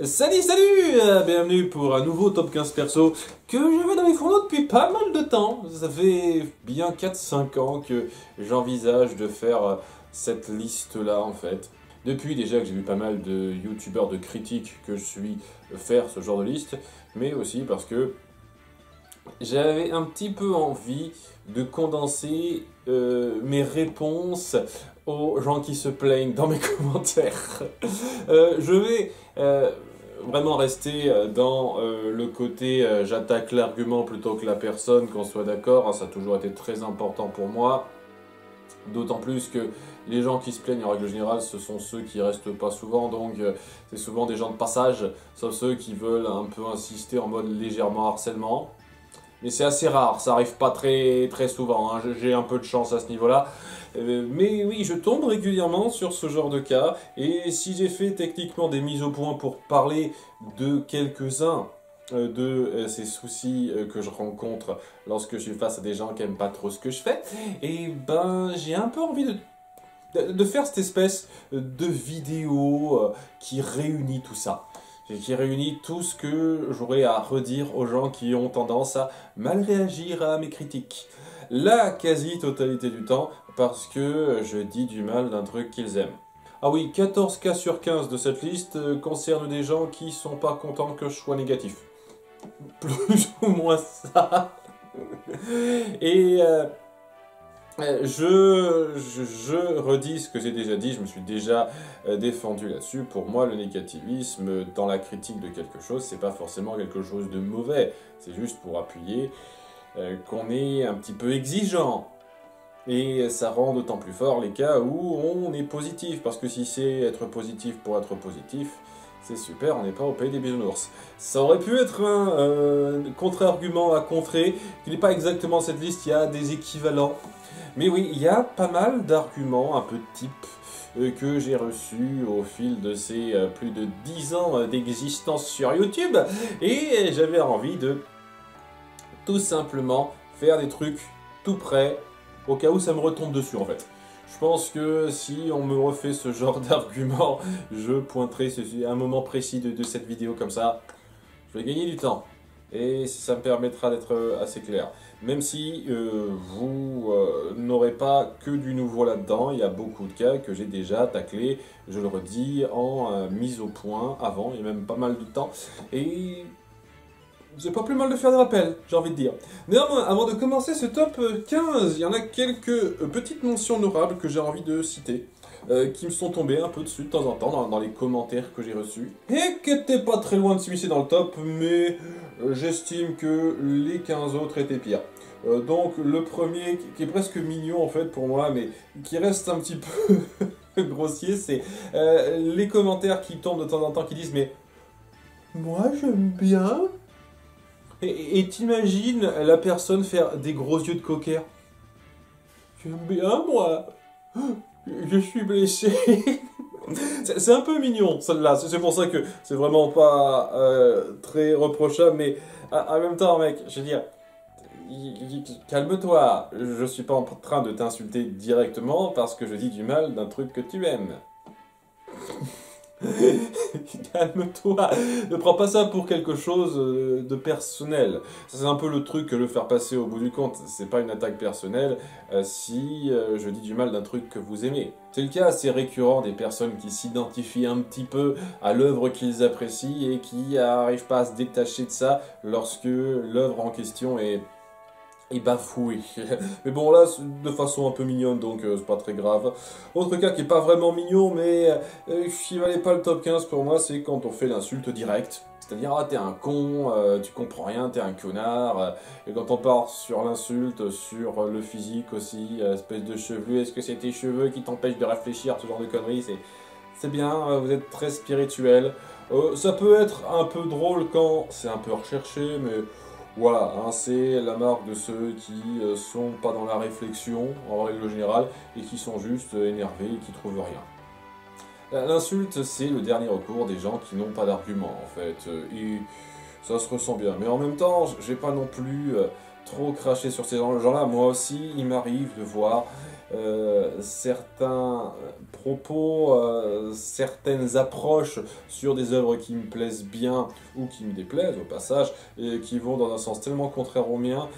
Salut, salut! Bienvenue pour un nouveau top 15 perso que j'avais dans les fourneaux depuis pas mal de temps. Ça fait bien 4-5 ans que j'envisage de faire cette liste-là en fait. Depuis déjà que j'ai vu pas mal de youtubeurs de critiques que je suis faire ce genre de liste, mais aussi parce que j'avais un petit peu envie de condenser mes réponses aux gens qui se plaignent dans mes commentaires. Je vais vraiment rester dans le côté j'attaque l'argument plutôt que la personne, qu'on soit d'accord, hein, ça a toujours été très important pour moi. D'autant plus que les gens qui se plaignent en règle générale, ce sont ceux qui restent pas souvent, donc c'est souvent des gens de passage, sauf ceux qui veulent un peu insister en mode légèrement harcèlement. Mais c'est assez rare, ça arrive pas très souvent, hein. J'ai un peu de chance à ce niveau-là. Mais oui, je tombe régulièrement sur ce genre de cas, et si j'ai fait techniquement des mises au point pour parler de quelques-uns de ces soucis que je rencontre lorsque je suis face à des gens qui aiment pas trop ce que je fais, et ben j'ai un peu envie de faire cette espèce de vidéo qui réunit tout ça. Qui réunit tout ce que j'aurais à redire aux gens qui ont tendance à mal réagir à mes critiques. La quasi-totalité du temps, parce que je dis du mal d'un truc qu'ils aiment. Ah oui, 14 cas sur 15 de cette liste concernent des gens qui sont pas contents que je sois négatif. Plus ou moins ça. Et je redis ce que j'ai déjà dit, je me suis déjà défendu là-dessus. Pour moi, le négativisme dans la critique de quelque chose, c'est pas forcément quelque chose de mauvais. C'est juste pour appuyer qu'on est un petit peu exigeant. Et ça rend d'autant plus fort les cas où on est positif. Parce que si c'est être positif pour être positif, c'est super, on n'est pas au pays des bisounours. Ça aurait pu être un contre-argument à contrer, qu'il n'est pas exactement cette liste, il y a des équivalents. Mais oui, il y a pas mal d'arguments un peu type que j'ai reçus au fil de ces plus de 10 ans d'existence sur YouTube. Et j'avais envie de tout simplement faire des trucs tout près, au cas où ça me retombe dessus en fait. Je pense que si on me refait ce genre d'argument, je pointerai un moment précis de cette vidéo comme ça. Je vais gagner du temps. Et ça me permettra d'être assez clair. Même si vous n'aurez pas que du nouveau là-dedans, il y a beaucoup de cas que j'ai déjà taclés, je le redis, en mise au point avant, il y a même pas mal de temps. Et c'est pas plus mal de faire des rappels, j'ai envie de dire. Néanmoins, avant de commencer ce top 15, il y en a quelques petites mentions honorables que j'ai envie de citer. Qui me sont tombés un peu dessus de temps en temps dans les commentaires que j'ai reçus. Et qui n'étaient pas très loin de s'immiscer dans le top, mais j'estime que les 15 autres étaient pires. Donc le premier, qui est presque mignon en fait pour moi, mais qui reste un petit peu grossier, c'est les commentaires qui tombent de temps en temps qui disent « Mais moi j'aime bien ». Et t'imagines la personne faire des gros yeux de cocker. « J'aime bien moi ». Je suis blessé. C'est un peu mignon, celle-là. C'est pour ça que c'est vraiment pas très reprochable. Mais en même temps, mec, je veux dire, calme-toi. Je suis pas en train de t'insulter directement parce que je dis du mal d'un truc que tu aimes. Calme-toi, ne prends pas ça pour quelque chose de personnel. C'est un peu le truc que le faire passer au bout du compte. C'est pas une attaque personnelle si je dis du mal d'un truc que vous aimez. C'est le cas assez récurrent des personnes qui s'identifient un petit peu à l'œuvre qu'ils apprécient et qui n'arrivent pas à se détacher de ça lorsque l'œuvre en question est bafoué. Mais bon, là, de façon un peu mignonne, donc c'est pas très grave. Autre cas qui est pas vraiment mignon, mais qui valait pas le top 15 pour moi, c'est quand on fait l'insulte directe. C'est-à-dire, ah, t'es un con, tu comprends rien, t'es un connard. Et quand on part sur l'insulte, sur le physique aussi, espèce de chevelu, est-ce que c'est tes cheveux qui t'empêchent de réfléchir, ce genre de conneries, c'est bien, vous êtes très spirituel. Ça peut être un peu drôle quand c'est un peu recherché, mais voilà, hein, c'est la marque de ceux qui sont pas dans la réflexion, en règle générale, et qui sont juste énervés et qui trouvent rien. L'insulte, c'est le dernier recours des gens qui n'ont pas d'argument, en fait, et ça se ressent bien. Mais en même temps, j'ai pas non plus trop cracher sur ces gens-là. Moi aussi, il m'arrive de voir certains propos, certaines approches sur des œuvres qui me plaisent bien ou qui me déplaisent au passage, et qui vont dans un sens tellement contraire au mien,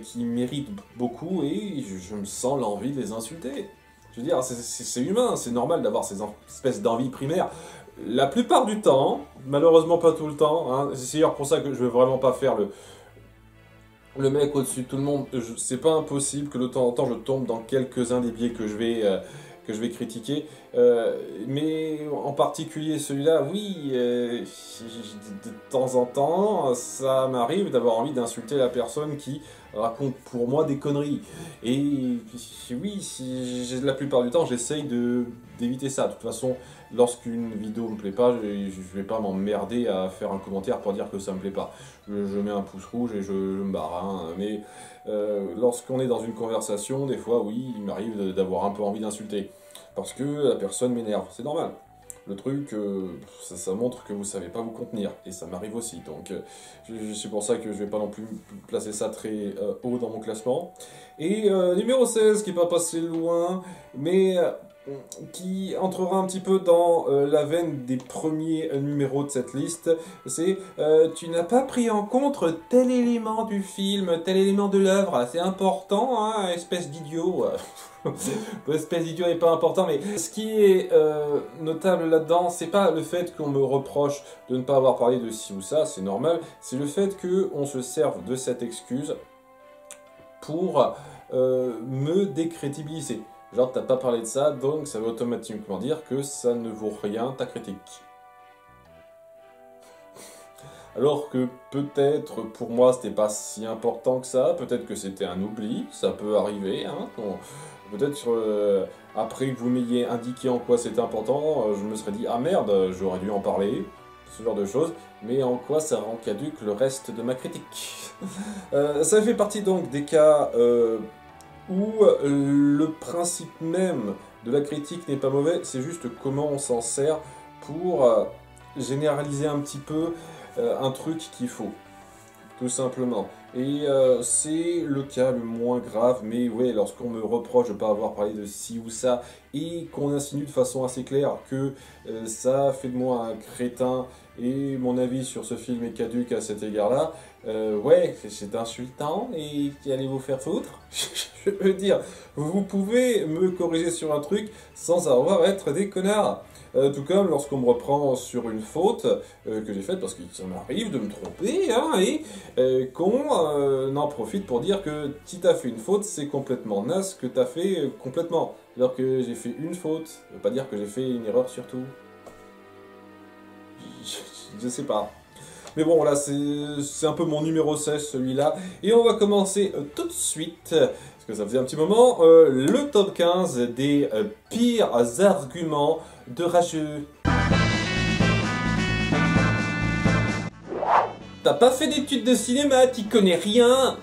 qui méritent beaucoup, et je me sens l'envie de les insulter. Je veux dire, c'est humain, c'est normal d'avoir ces espèces d'envies primaires. La plupart du temps, malheureusement pas tout le temps, hein, c'est d'ailleurs pour ça que je veux vraiment pas faire le mec au-dessus de tout le monde. C'est pas impossible que de temps en temps je tombe dans quelques-uns des biais que je vais critiquer. Mais en particulier celui-là, oui, de temps en temps, ça m'arrive d'avoir envie d'insulter la personne qui raconte pour moi des conneries. Et oui, la plupart du temps, j'essaye d'éviter ça. De toute façon, lorsqu'une vidéo me plaît pas, je vais pas m'emmerder à faire un commentaire pour dire que ça me plaît pas. Je mets un pouce rouge et je me barre. Hein. Mais lorsqu'on est dans une conversation, des fois, oui, il m'arrive d'avoir un peu envie d'insulter. Parce que la personne m'énerve, c'est normal. Le truc, ça montre que vous savez pas vous contenir, et ça m'arrive aussi, donc c'est pour ça que je vais pas non plus placer ça très haut dans mon classement. Et numéro 16, qui est pas passé loin, mais qui entrera un petit peu dans la veine des premiers numéros de cette liste, c'est tu n'as pas pris en compte tel élément du film, tel élément de l'œuvre, c'est important, hein, espèce d'idiot. Espèce d'idiot n'est pas important, mais ce qui est notable là-dedans, c'est pas le fait qu'on me reproche de ne pas avoir parlé de ci ou ça, c'est normal, c'est le fait qu'on se serve de cette excuse pour me décrédibiliser. Genre, t'as pas parlé de ça, donc ça veut automatiquement dire que ça ne vaut rien ta critique. Alors que peut-être pour moi c'était pas si important que ça, peut-être que c'était un oubli, ça peut arriver, hein, peut-être après que vous m'ayez indiqué en quoi c'était important, je me serais dit ah merde, j'aurais dû en parler, ce genre de choses, mais en quoi ça rend caduque le reste de ma critique. Ça fait partie donc des cas où le principe même de la critique n'est pas mauvais, c'est juste comment on s'en sert pour généraliser un petit peu un truc qu'il faut, tout simplement. Et c'est le cas le moins grave, mais ouais, lorsqu'on me reproche de ne pas avoir parlé de ci ou ça, et qu'on insinue de façon assez claire que ça fait de moi un crétin, et mon avis sur ce film est caduque à cet égard-là, ouais, c'est insultant, et allez vous faire foutre. Je veux dire, vous pouvez me corriger sur un truc sans avoir à être des connards. Tout comme lorsqu'on me reprend sur une faute que j'ai faite, parce que ça m'arrive de me tromper, hein, et qu'on en profite pour dire que si t'as fait une faute, c'est complètement naze que t'as fait complètement. Alors que j'ai fait une faute, ça veut pas dire que j'ai fait une erreur surtout. Je sais pas. Mais bon, là, c'est un peu mon numéro 16, celui-là. Et on va commencer tout de suite, parce que ça faisait un petit moment, le top 15 des pires arguments de rageux. T'as pas fait d'études de cinéma, t'y connais rien.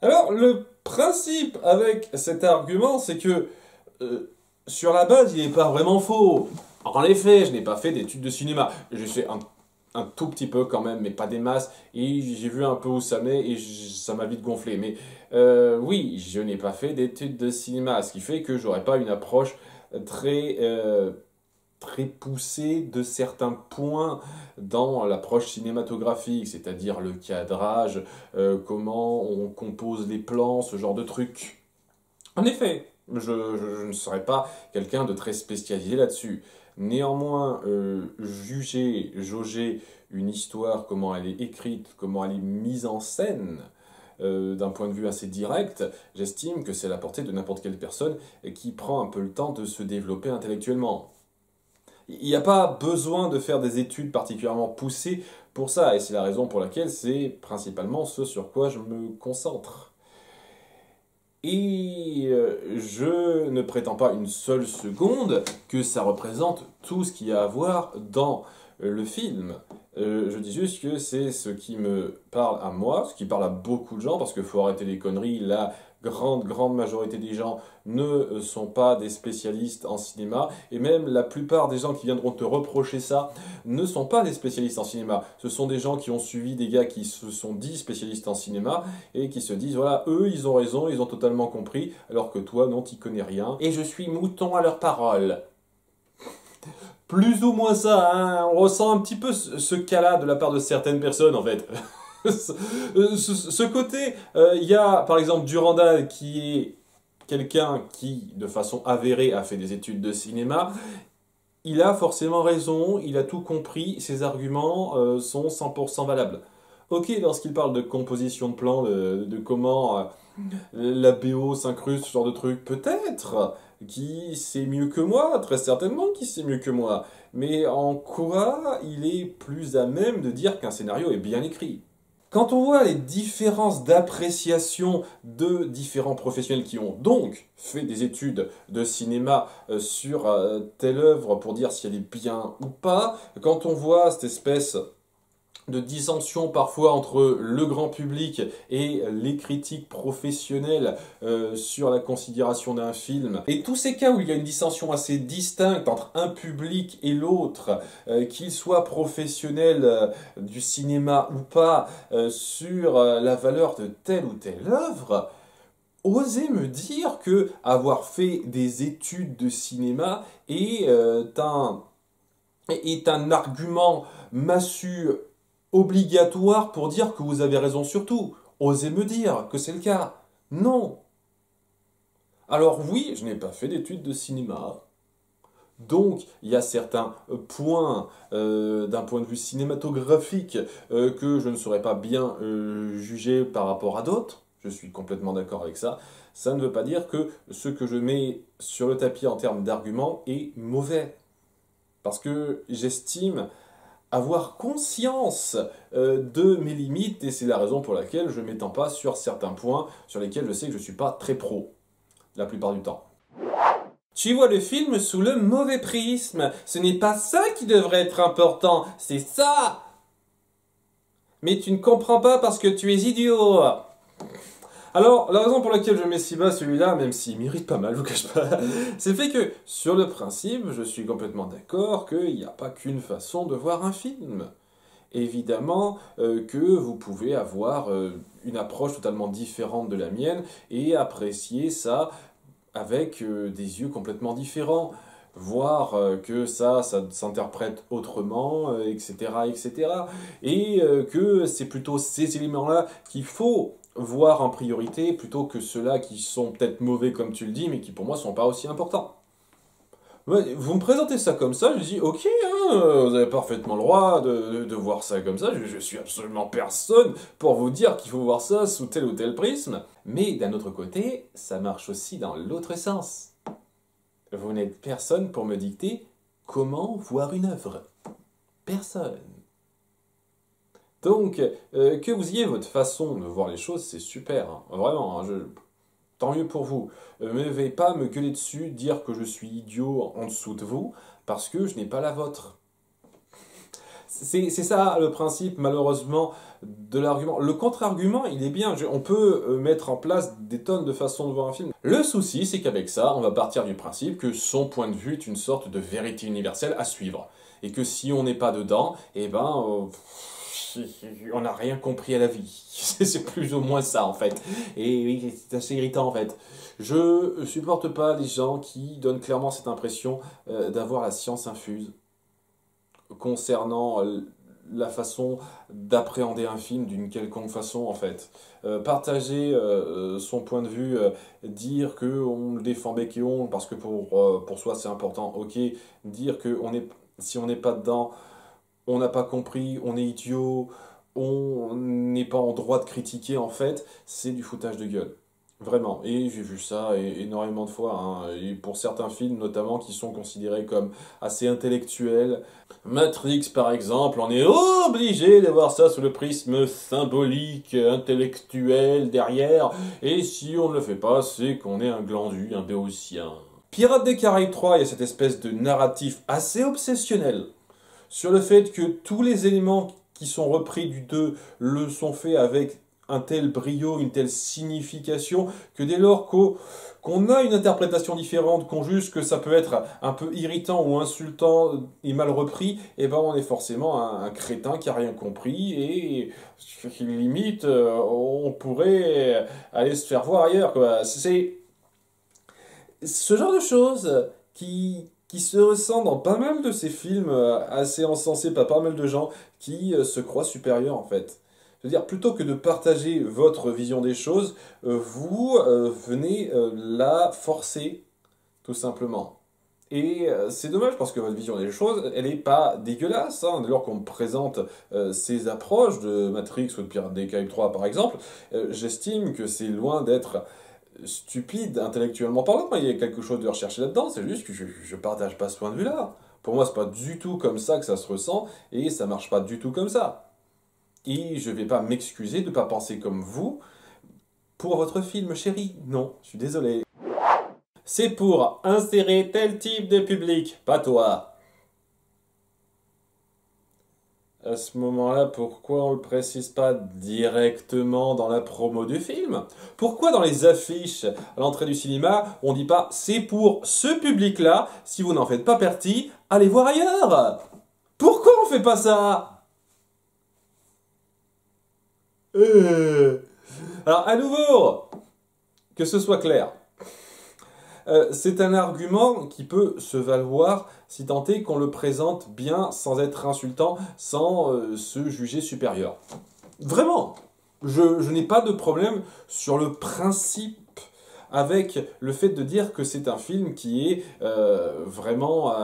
Alors, le principe avec cet argument, c'est que, sur la base, il n'est pas vraiment faux. En effet, je n'ai pas fait d'études de cinéma. J'ai fait un tout petit peu quand même, mais pas des masses. Et j'ai vu un peu où ça met et ça m'a vite gonflé. Mais oui, je n'ai pas fait d'études de cinéma. Ce qui fait que j'aurais pas une approche très poussée de certains points dans l'approche cinématographique. C'est-à-dire le cadrage, comment on compose les plans, ce genre de trucs. En effet, je ne serais pas quelqu'un de très spécialisé là-dessus. Néanmoins, jauger une histoire, comment elle est écrite, comment elle est mise en scène, d'un point de vue assez direct, j'estime que c'est à la portée de n'importe quelle personne qui prend un peu le temps de se développer intellectuellement. Il n'y a pas besoin de faire des études particulièrement poussées pour ça, et c'est la raison pour laquelle c'est principalement ce sur quoi je me concentre. Et je ne prétends pas une seule seconde que ça représente tout ce qu'il y a à voir dans le film. Je dis juste que c'est ce qui me parle à moi, ce qui parle à beaucoup de gens, parce qu'il faut arrêter les conneries. La grande majorité des gens ne sont pas des spécialistes en cinéma, et même la plupart des gens qui viendront te reprocher ça ne sont pas des spécialistes en cinéma. Ce sont des gens qui ont suivi des gars qui se sont dit spécialistes en cinéma, et qui se disent, voilà, eux, ils ont raison, ils ont totalement compris, alors que toi, non, t'y connais rien. Et je suis mouton à leurs paroles. Plus ou moins ça, hein. On ressent un petit peu ce cas-là de la part de certaines personnes, en fait. Ce côté, il y a par exemple Durandal qui est quelqu'un qui, de façon avérée, a fait des études de cinéma. Il a forcément raison, il a tout compris, ses arguments sont 100% valables. Ok, lorsqu'il parle de composition de plan, de comment la BO s'incruste, ce genre de truc, peut-être qui sait mieux que moi, très certainement qui sait mieux que moi. Mais en quoi il est plus à même de dire qu'un scénario est bien écrit? Quand on voit les différences d'appréciation de différents professionnels qui ont donc fait des études de cinéma sur telle œuvre pour dire si elle est bien ou pas, quand on voit cette espèce de dissension parfois entre le grand public et les critiques professionnelles sur la considération d'un film. Et tous ces cas où il y a une dissension assez distincte entre un public et l'autre, qu'il soit professionnel du cinéma ou pas, sur la valeur de telle ou telle œuvre, osez me dire que avoir fait des études de cinéma est un argument massu obligatoire pour dire que vous avez raison sur tout. Osez me dire que c'est le cas. Non. Alors oui, je n'ai pas fait d'études de cinéma. Donc, il y a certains points d'un point de vue cinématographique que je ne saurais pas bien juger par rapport à d'autres. Je suis complètement d'accord avec ça. Ça ne veut pas dire que ce que je mets sur le tapis en termes d'arguments est mauvais. Parce que j'estime avoir conscience de mes limites, et c'est la raison pour laquelle je ne m'étends pas sur certains points sur lesquels je sais que je ne suis pas très pro, la plupart du temps. Tu vois le film sous le mauvais prisme, ce n'est pas ça qui devrait être important, c'est ça. Mais tu ne comprends pas parce que tu es idiot. Alors, la raison pour laquelle je mets si bas celui-là, même s'il mérite pas mal, je vous cache pas, c'est le fait que, sur le principe, je suis complètement d'accord qu'il n'y a pas qu'une façon de voir un film. Évidemment que vous pouvez avoir une approche totalement différente de la mienne et apprécier ça avec des yeux complètement différents. Voir que ça s'interprète autrement, etc., etc. Et que c'est plutôt ces éléments-là qu'il faut voir en priorité plutôt que ceux-là qui sont peut-être mauvais comme tu le dis, mais qui pour moi sont pas aussi importants. Ouais, vous me présentez ça comme ça, je dis ok, hein, vous avez parfaitement le droit de voir ça comme ça, je suis absolument personne pour vous dire qu'il faut voir ça sous tel ou tel prisme. Mais d'un autre côté, ça marche aussi dans l'autre sens. Vous n'êtes personne pour me dicter comment voir une œuvre. Personne. Donc, que vous ayez votre façon de voir les choses, c'est super. Hein. Vraiment, hein, tant mieux pour vous. Ne veuillez pas me gueuler dessus, dire que je suis idiot en dessous de vous, parce que je n'ai pas la vôtre. C'est ça le principe, malheureusement, de l'argument. Le contre-argument, il est bien. On peut mettre en place des tonnes de façons de voir un film. Le souci, c'est qu'avec ça, on va partir du principe que son point de vue est une sorte de vérité universelle à suivre. Et que si on n'est pas dedans, eh ben... on n'a rien compris à la vie. C'est plus ou moins ça, en fait. Et oui, c'est assez irritant, en fait. Je supporte pas les gens qui donnent clairement cette impression d'avoir la science infuse concernant la façon d'appréhender un film d'une quelconque façon, en fait. Partager son point de vue, dire qu'on le défend bec et ongle parce que pour soi c'est important, ok. Dire que si on n'est pas dedans, on n'a pas compris, on est idiot, on n'est pas en droit de critiquer, en fait, c'est du foutage de gueule. Vraiment. Et j'ai vu ça énormément de fois, hein. Et pour certains films, notamment, qui sont considérés comme assez intellectuels. Matrix, par exemple, on est obligé de voir ça sous le prisme symbolique, intellectuel, derrière. Et si on ne le fait pas, c'est qu'on est un glandu, un béotien. Pirates des Caraïbes 3, il y a cette espèce de narratif assez obsessionnel sur le fait que tous les éléments qui sont repris du 2 le sont faits avec un tel brio, une telle signification, que dès lors qu'on a une interprétation différente, qu'on juge que ça peut être un peu irritant ou insultant et mal repris, et ben on est forcément un crétin qui a rien compris et qui limite on pourrait aller se faire voir ailleurs, quoi. C'est ce genre de choses qui se ressent dans pas mal de ces films assez encensés par pas mal de gens qui se croient supérieurs en fait. Je veux dire, plutôt que de partager votre vision des choses, vous venez la forcer, tout simplement. Et c'est dommage parce que votre vision des choses, elle n'est pas dégueulasse. Hein. Dès lors qu'on me présente ces approches de Matrix ou de Pirates des Caraïbes 3 par exemple, j'estime que c'est loin d'être stupide intellectuellement parlant. Il y a quelque chose de recherché là-dedans, c'est juste que je partage pas ce point de vue-là. Pour moi, c'est pas du tout comme ça que ça se ressent et ça marche pas du tout comme ça. Et je vais pas m'excuser de ne pas penser comme vous pour votre film, chérie. Non, je suis désolé. C'est pour insérer tel type de public, pas toi. À ce moment-là, pourquoi on le précise pas directement dans la promo du film? Pourquoi dans les affiches à l'entrée du cinéma, on dit pas c'est pour ce public-là, si vous n'en faites pas partie, allez voir ailleurs? Pourquoi on fait pas ça? Alors, à nouveau, que ce soit clair, c'est un argument qui peut se valoir si tant est qu'on le présente bien sans être insultant, sans se juger supérieur. Vraiment, je n'ai pas de problème sur le principe avec le fait de dire que c'est un film qui est vraiment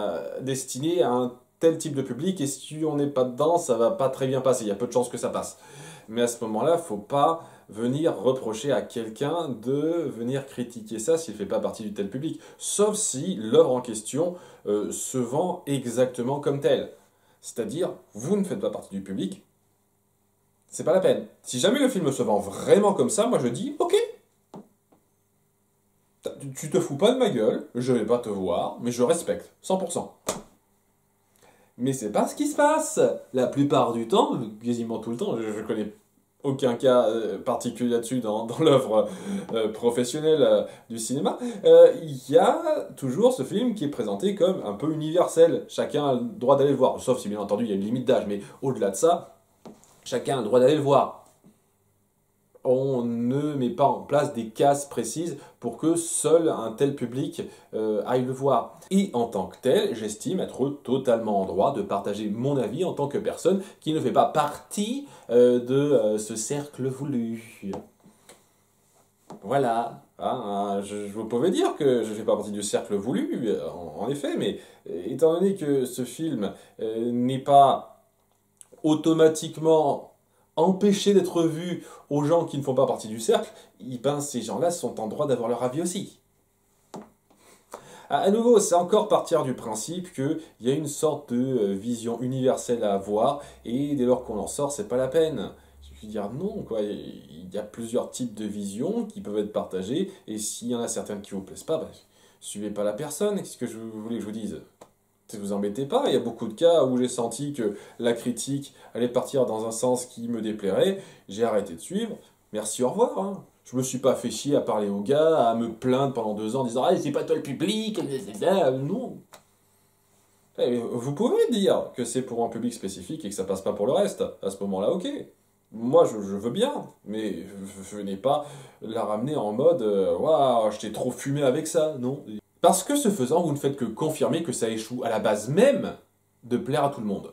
destiné à un tel type de public et si on n'est pas dedans, ça va pas très bien passer. Il y a peu de chances que ça passe. Mais à ce moment-là, faut pas venir reprocher à quelqu'un de venir critiquer ça s'il ne fait pas partie du tel public. Sauf si l'œuvre en question se vend exactement comme telle. C'est-à-dire, vous ne faites pas partie du public, c'est pas la peine. Si jamais le film se vend vraiment comme ça, moi je dis, ok, tu te fous pas de ma gueule, je vais pas te voir, mais je respecte, 100%. Mais c'est pas ce qui se passe. La plupart du temps, quasiment tout le temps, je connais aucun cas particulier là-dessus dans l'œuvre professionnelle du cinéma, il y a toujours ce film qui est présenté comme un peu universel. Chacun a le droit d'aller le voir, sauf si bien entendu il y a une limite d'âge, mais au-delà de ça, chacun a le droit d'aller le voir. On ne met pas en place des cases précises pour que seul un tel public aille le voir. Et en tant que tel, j'estime être totalement en droit de partager mon avis en tant que personne qui ne fait pas partie de ce cercle voulu. Voilà. Hein, vous pouvez dire que je ne fais pas partie du cercle voulu, en effet, mais étant donné que ce film n'est pas automatiquement empêcher d'être vu aux gens qui ne font pas partie du cercle, ben ces gens-là sont en droit d'avoir leur avis aussi. À nouveau, c'est encore partir du principe qu'il y a une sorte de vision universelle à avoir, et dès lors qu'on en sort, c'est pas la peine. Je veux dire non, quoi. Il y a plusieurs types de visions qui peuvent être partagées, et s'il y en a certaines qui vous plaisent pas, ben, suivez pas la personne, qu'est-ce que je voulais que je vous dise? Ne vous embêtez pas, il y a beaucoup de cas où j'ai senti que la critique allait partir dans un sens qui me déplairait, j'ai arrêté de suivre, merci, au revoir. Hein. Je me suis pas fait chier à parler aux gars, à me plaindre pendant 2 ans en disant « Ah, c'est pas toi le public, non !» Vous pouvez dire que c'est pour un public spécifique et que ça passe pas pour le reste, à ce moment-là, ok. Moi, je veux bien, mais venez pas la ramener en mode « Waouh, je t'ai trop fumé avec ça !» Non. Parce que ce faisant, vous ne faites que confirmer que ça échoue à la base même de plaire à tout le monde.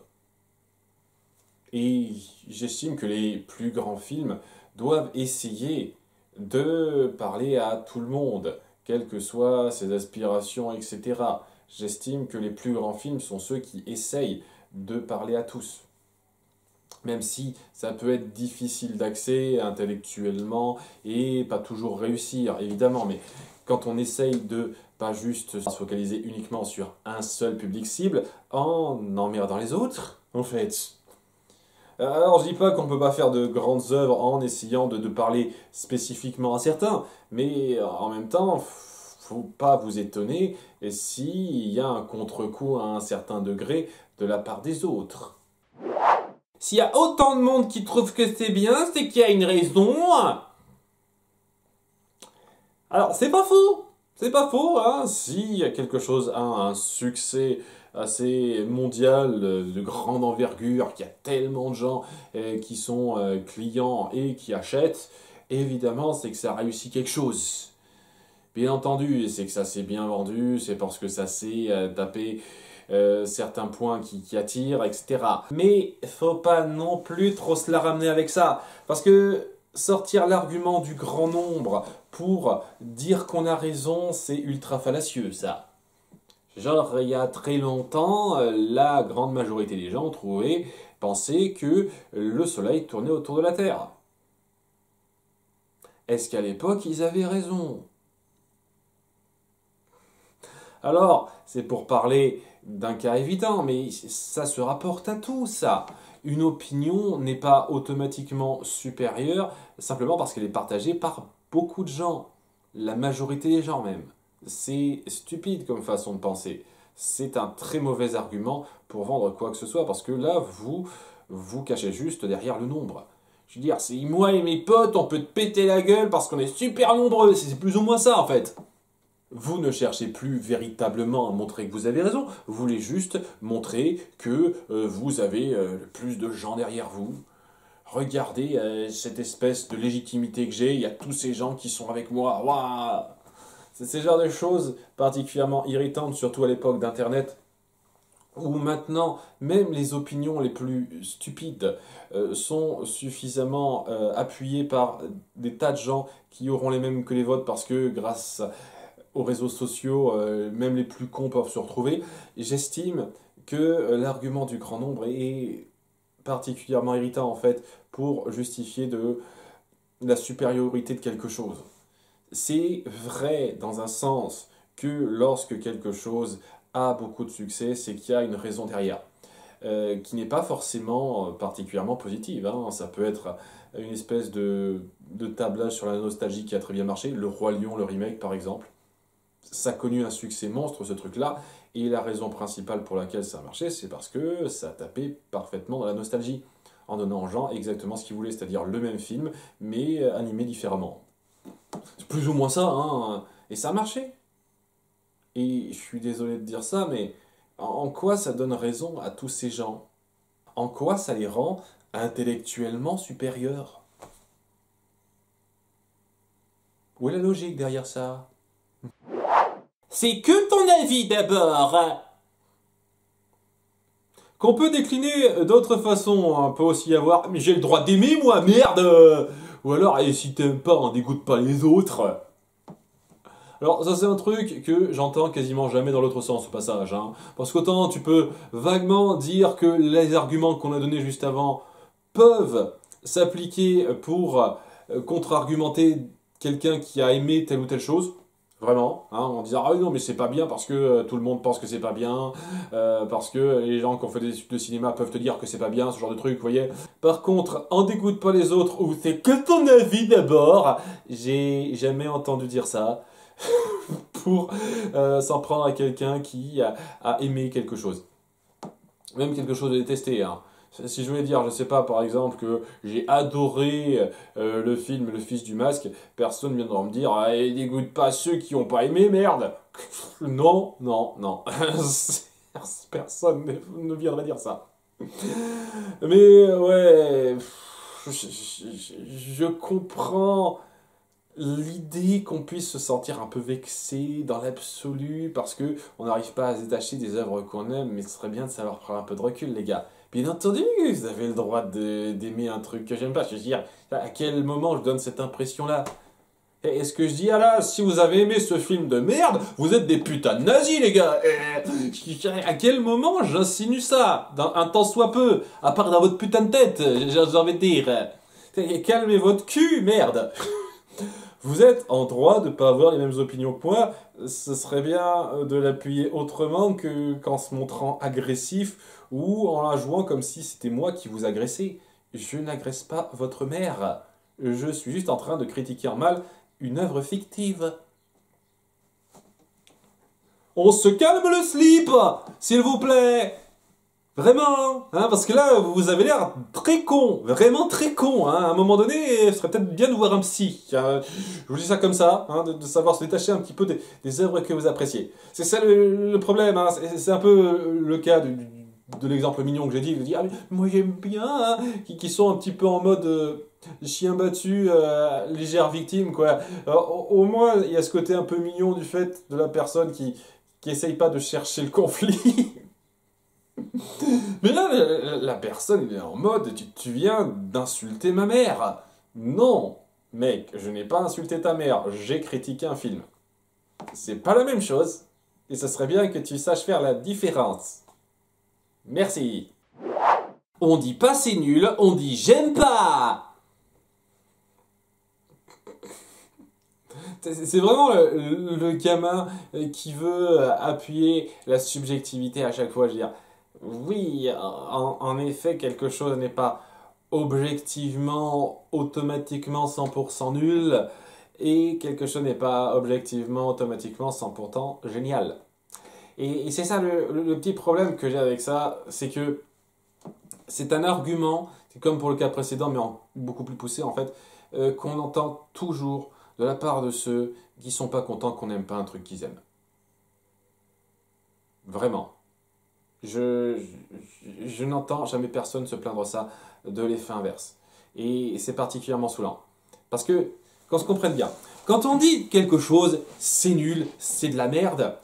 Et j'estime que les plus grands films doivent essayer de parler à tout le monde, quelles que soient ses aspirations, etc. J'estime que les plus grands films sont ceux qui essayent de parler à tous. Même si ça peut être difficile d'accès intellectuellement et pas toujours réussir, évidemment, mais quand on essaye de pas juste se focaliser uniquement sur un seul public cible, en emmerdant les autres, en fait. Alors je dis pas qu'on peut pas faire de grandes œuvres en essayant de parler spécifiquement à certains, mais en même temps, faut pas vous étonner s'il y a un contre-coup à un certain degré de la part des autres. S'il y a autant de monde qui trouve que c'est bien, c'est qu'il y a une raison. Alors, c'est pas faux. C'est pas faux, hein. Si quelque chose a un succès assez mondial, de grande envergure, qu'il y a tellement de gens qui sont clients et qui achètent, évidemment, c'est que ça a réussi quelque chose. Bien entendu, c'est que ça s'est bien vendu, c'est parce que ça s'est tapé certains points qui attirent, etc. Mais faut pas non plus trop se la ramener avec ça, parce que sortir l'argument du grand nombre pour dire qu'on a raison, c'est ultra fallacieux, ça. Genre, il y a très longtemps, la grande majorité des gens pensaient que le Soleil tournait autour de la Terre. Est-ce qu'à l'époque, ils avaient raison? Alors, c'est pour parler d'un cas évident, mais ça se rapporte à tout, ça. Une opinion n'est pas automatiquement supérieure simplement parce qu'elle est partagée par beaucoup de gens, la majorité des gens même. C'est stupide comme façon de penser. C'est un très mauvais argument pour vendre quoi que ce soit, parce que là, vous cachez juste derrière le nombre. Je veux dire, si moi et mes potes, on peut te péter la gueule parce qu'on est super nombreux, c'est plus ou moins ça en fait. Vous ne cherchez plus véritablement à montrer que vous avez raison, vous voulez juste montrer que vous avez le plus de gens derrière vous. Regardez cette espèce de légitimité que j'ai, il y a tous ces gens qui sont avec moi, waouh! C'est ce genre de choses particulièrement irritantes, surtout à l'époque d'Internet, où maintenant, même les opinions les plus stupides sont suffisamment appuyées par des tas de gens qui auront les mêmes que les vôtres parce que grâce aux réseaux sociaux, même les plus cons peuvent se retrouver. J'estime que l'argument du grand nombre est particulièrement irritant en fait pour justifier de la supériorité de quelque chose. C'est vrai dans un sens que lorsque quelque chose a beaucoup de succès, c'est qu'il y a une raison derrière. Qui n'est pas forcément particulièrement positive, hein. Ça peut être une espèce de tablage sur la nostalgie qui a très bien marché. Le Roi Lion, le remake par exemple. Ça a connu un succès monstre, ce truc-là, et la raison principale pour laquelle ça a marché, c'est parce que ça a tapé parfaitement dans la nostalgie, en donnant aux gens exactement ce qu'ils voulaient, c'est-à-dire le même film, mais animé différemment. C'est plus ou moins ça, hein, et ça a marché. Et je suis désolé de dire ça, mais en quoi ça donne raison à tous ces gens? En quoi ça les rend intellectuellement supérieurs? Où est la logique derrière ça? C'est que ton avis d'abord. Qu'on peut décliner d'autres façons, on peut aussi y avoir mais j'ai le droit d'aimer moi, merde. Ou alors, et si t'aimes pas, on dégoûte pas les autres. Alors ça c'est un truc que j'entends quasiment jamais dans l'autre sens au passage, hein. Parce qu'autant tu peux vaguement dire que les arguments qu'on a donnés juste avant peuvent s'appliquer pour contre-argumenter quelqu'un qui a aimé telle ou telle chose. Vraiment, hein, en disant ah oui, non mais c'est pas bien parce que tout le monde pense que c'est pas bien, parce que les gens qui ont fait des études de cinéma peuvent te dire que c'est pas bien, ce genre de truc, vous voyez. Par contre, en dégoûte pas les autres ou c'est que ton avis d'abord, j'ai jamais entendu dire ça pour s'en prendre à quelqu'un qui a aimé quelque chose. Même quelque chose de détesté, hein. Si je voulais dire, je sais pas, par exemple, que j'ai adoré le film Le Fils du Masque, personne viendra me dire ah, il dégoûte pas ceux qui ont pas aimé, merde. Non, non, non. Personne ne viendrait dire ça. Mais ouais, je comprends l'idée qu'on puisse se sentir un peu vexé dans l'absolu parce que on n'arrive pas à se détacher des œuvres qu'on aime, mais ce serait bien de savoir prendre un peu de recul, les gars. Bien entendu, vous avez le droit d'aimer un truc que j'aime pas. Je veux dire, à quel moment je donne cette impression-là? Est-ce que je dis, ah là, si vous avez aimé ce film de merde, vous êtes des putains de nazis, les gars? À quel moment j'insinue ça? Dans un tant soit peu, à part dans votre putain de tête, j'ai envie de dire. Calmez votre cul, merde! Vous êtes en droit de ne pas avoir les mêmes opinions que moi. Ce serait bien de l'appuyer autrement qu'en se montrant agressif ou en la jouant comme si c'était moi qui vous agressais. Je n'agresse pas votre mère. Je suis juste en train de critiquer en mal une œuvre fictive. On se calme le slip, s'il vous plaît. Vraiment, hein, parce que là, vous avez l'air très con, vraiment très con. Hein. À un moment donné, ce serait peut-être bien de voir un psy. Je vous dis ça comme ça, hein, de savoir se détacher un petit peu des œuvres que vous appréciez. C'est ça le problème, hein, c'est un peu le cas de l'exemple mignon que j'ai dit. Je dis, ah, mais moi j'aime bien, hein, qui sont un petit peu en mode chien battu, légère victime, quoi. Alors, au moins, il y a ce côté un peu mignon du fait de la personne qui essaye pas de chercher le conflit. Mais là, la personne elle est en mode, tu viens d'insulter ma mère. Non, mec, je n'ai pas insulté ta mère, j'ai critiqué un film. C'est pas la même chose, et ce serait bien que tu saches faire la différence. Merci. On dit pas c'est nul, on dit j'aime pas. C'est vraiment le gamin qui veut appuyer la subjectivité à chaque fois. Je veux dire, oui, en effet, quelque chose n'est pas objectivement, automatiquement 100% nul, et quelque chose n'est pas objectivement, automatiquement 100% génial. Et c'est ça le petit problème que j'ai avec ça, c'est que c'est un argument, c'est comme pour le cas précédent, mais beaucoup plus poussé en fait, qu'on entend toujours de la part de ceux qui sont pas contents qu'on n'aime pas un truc qu'ils aiment. Vraiment. Je n'entends jamais personne se plaindre ça de l'effet inverse. Et c'est particulièrement saoulant. Parce que, qu'on se comprenne bien, quand on dit quelque chose, c'est nul, c'est de la merde,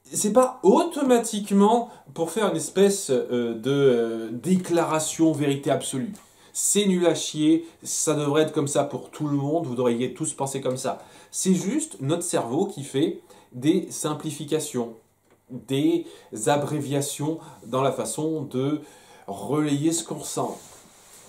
c'est pas automatiquement pour faire une espèce de déclaration vérité absolue. C'est nul à chier, ça devrait être comme ça pour tout le monde, vous devriez tous penser comme ça. C'est juste notre cerveau qui fait des simplifications, des abréviations dans la façon de relayer ce qu'on ressent.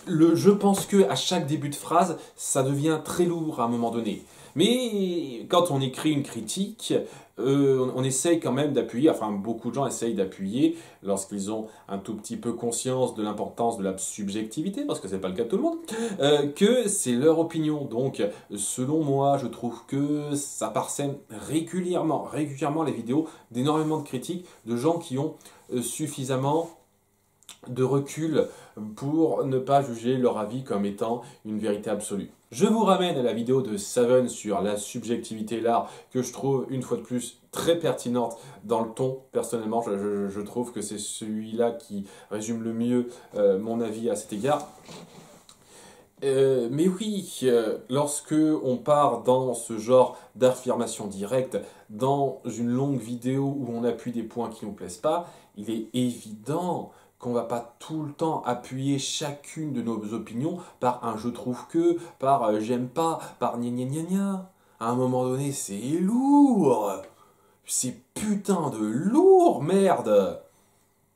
Je pense que à chaque début de phrase, ça devient très lourd à un moment donné. Mais quand on écrit une critique, on essaye quand même d'appuyer, enfin beaucoup de gens essayent d'appuyer lorsqu'ils ont un tout petit peu conscience de l'importance de la subjectivité, parce que c'est pas le cas de tout le monde, que c'est leur opinion. Donc, selon moi, je trouve que ça parsème régulièrement les vidéos d'énormément de critiques de gens qui ont suffisamment de recul pour ne pas juger leur avis comme étant une vérité absolue. Je vous ramène à la vidéo de Seven sur la subjectivité et l'art que je trouve une fois de plus très pertinente dans le ton. Personnellement, je trouve que c'est celui-là qui résume le mieux mon avis à cet égard. Mais oui, lorsque on part dans ce genre d'affirmation directe, dans une longue vidéo où on appuie des points qui ne nous plaisent pas, il est évident qu'on va pas tout le temps appuyer chacune de nos opinions par un je trouve que, par j'aime pas, par gna gna gna gna. À un moment donné, c'est lourd. C'est putain de lourd, merde.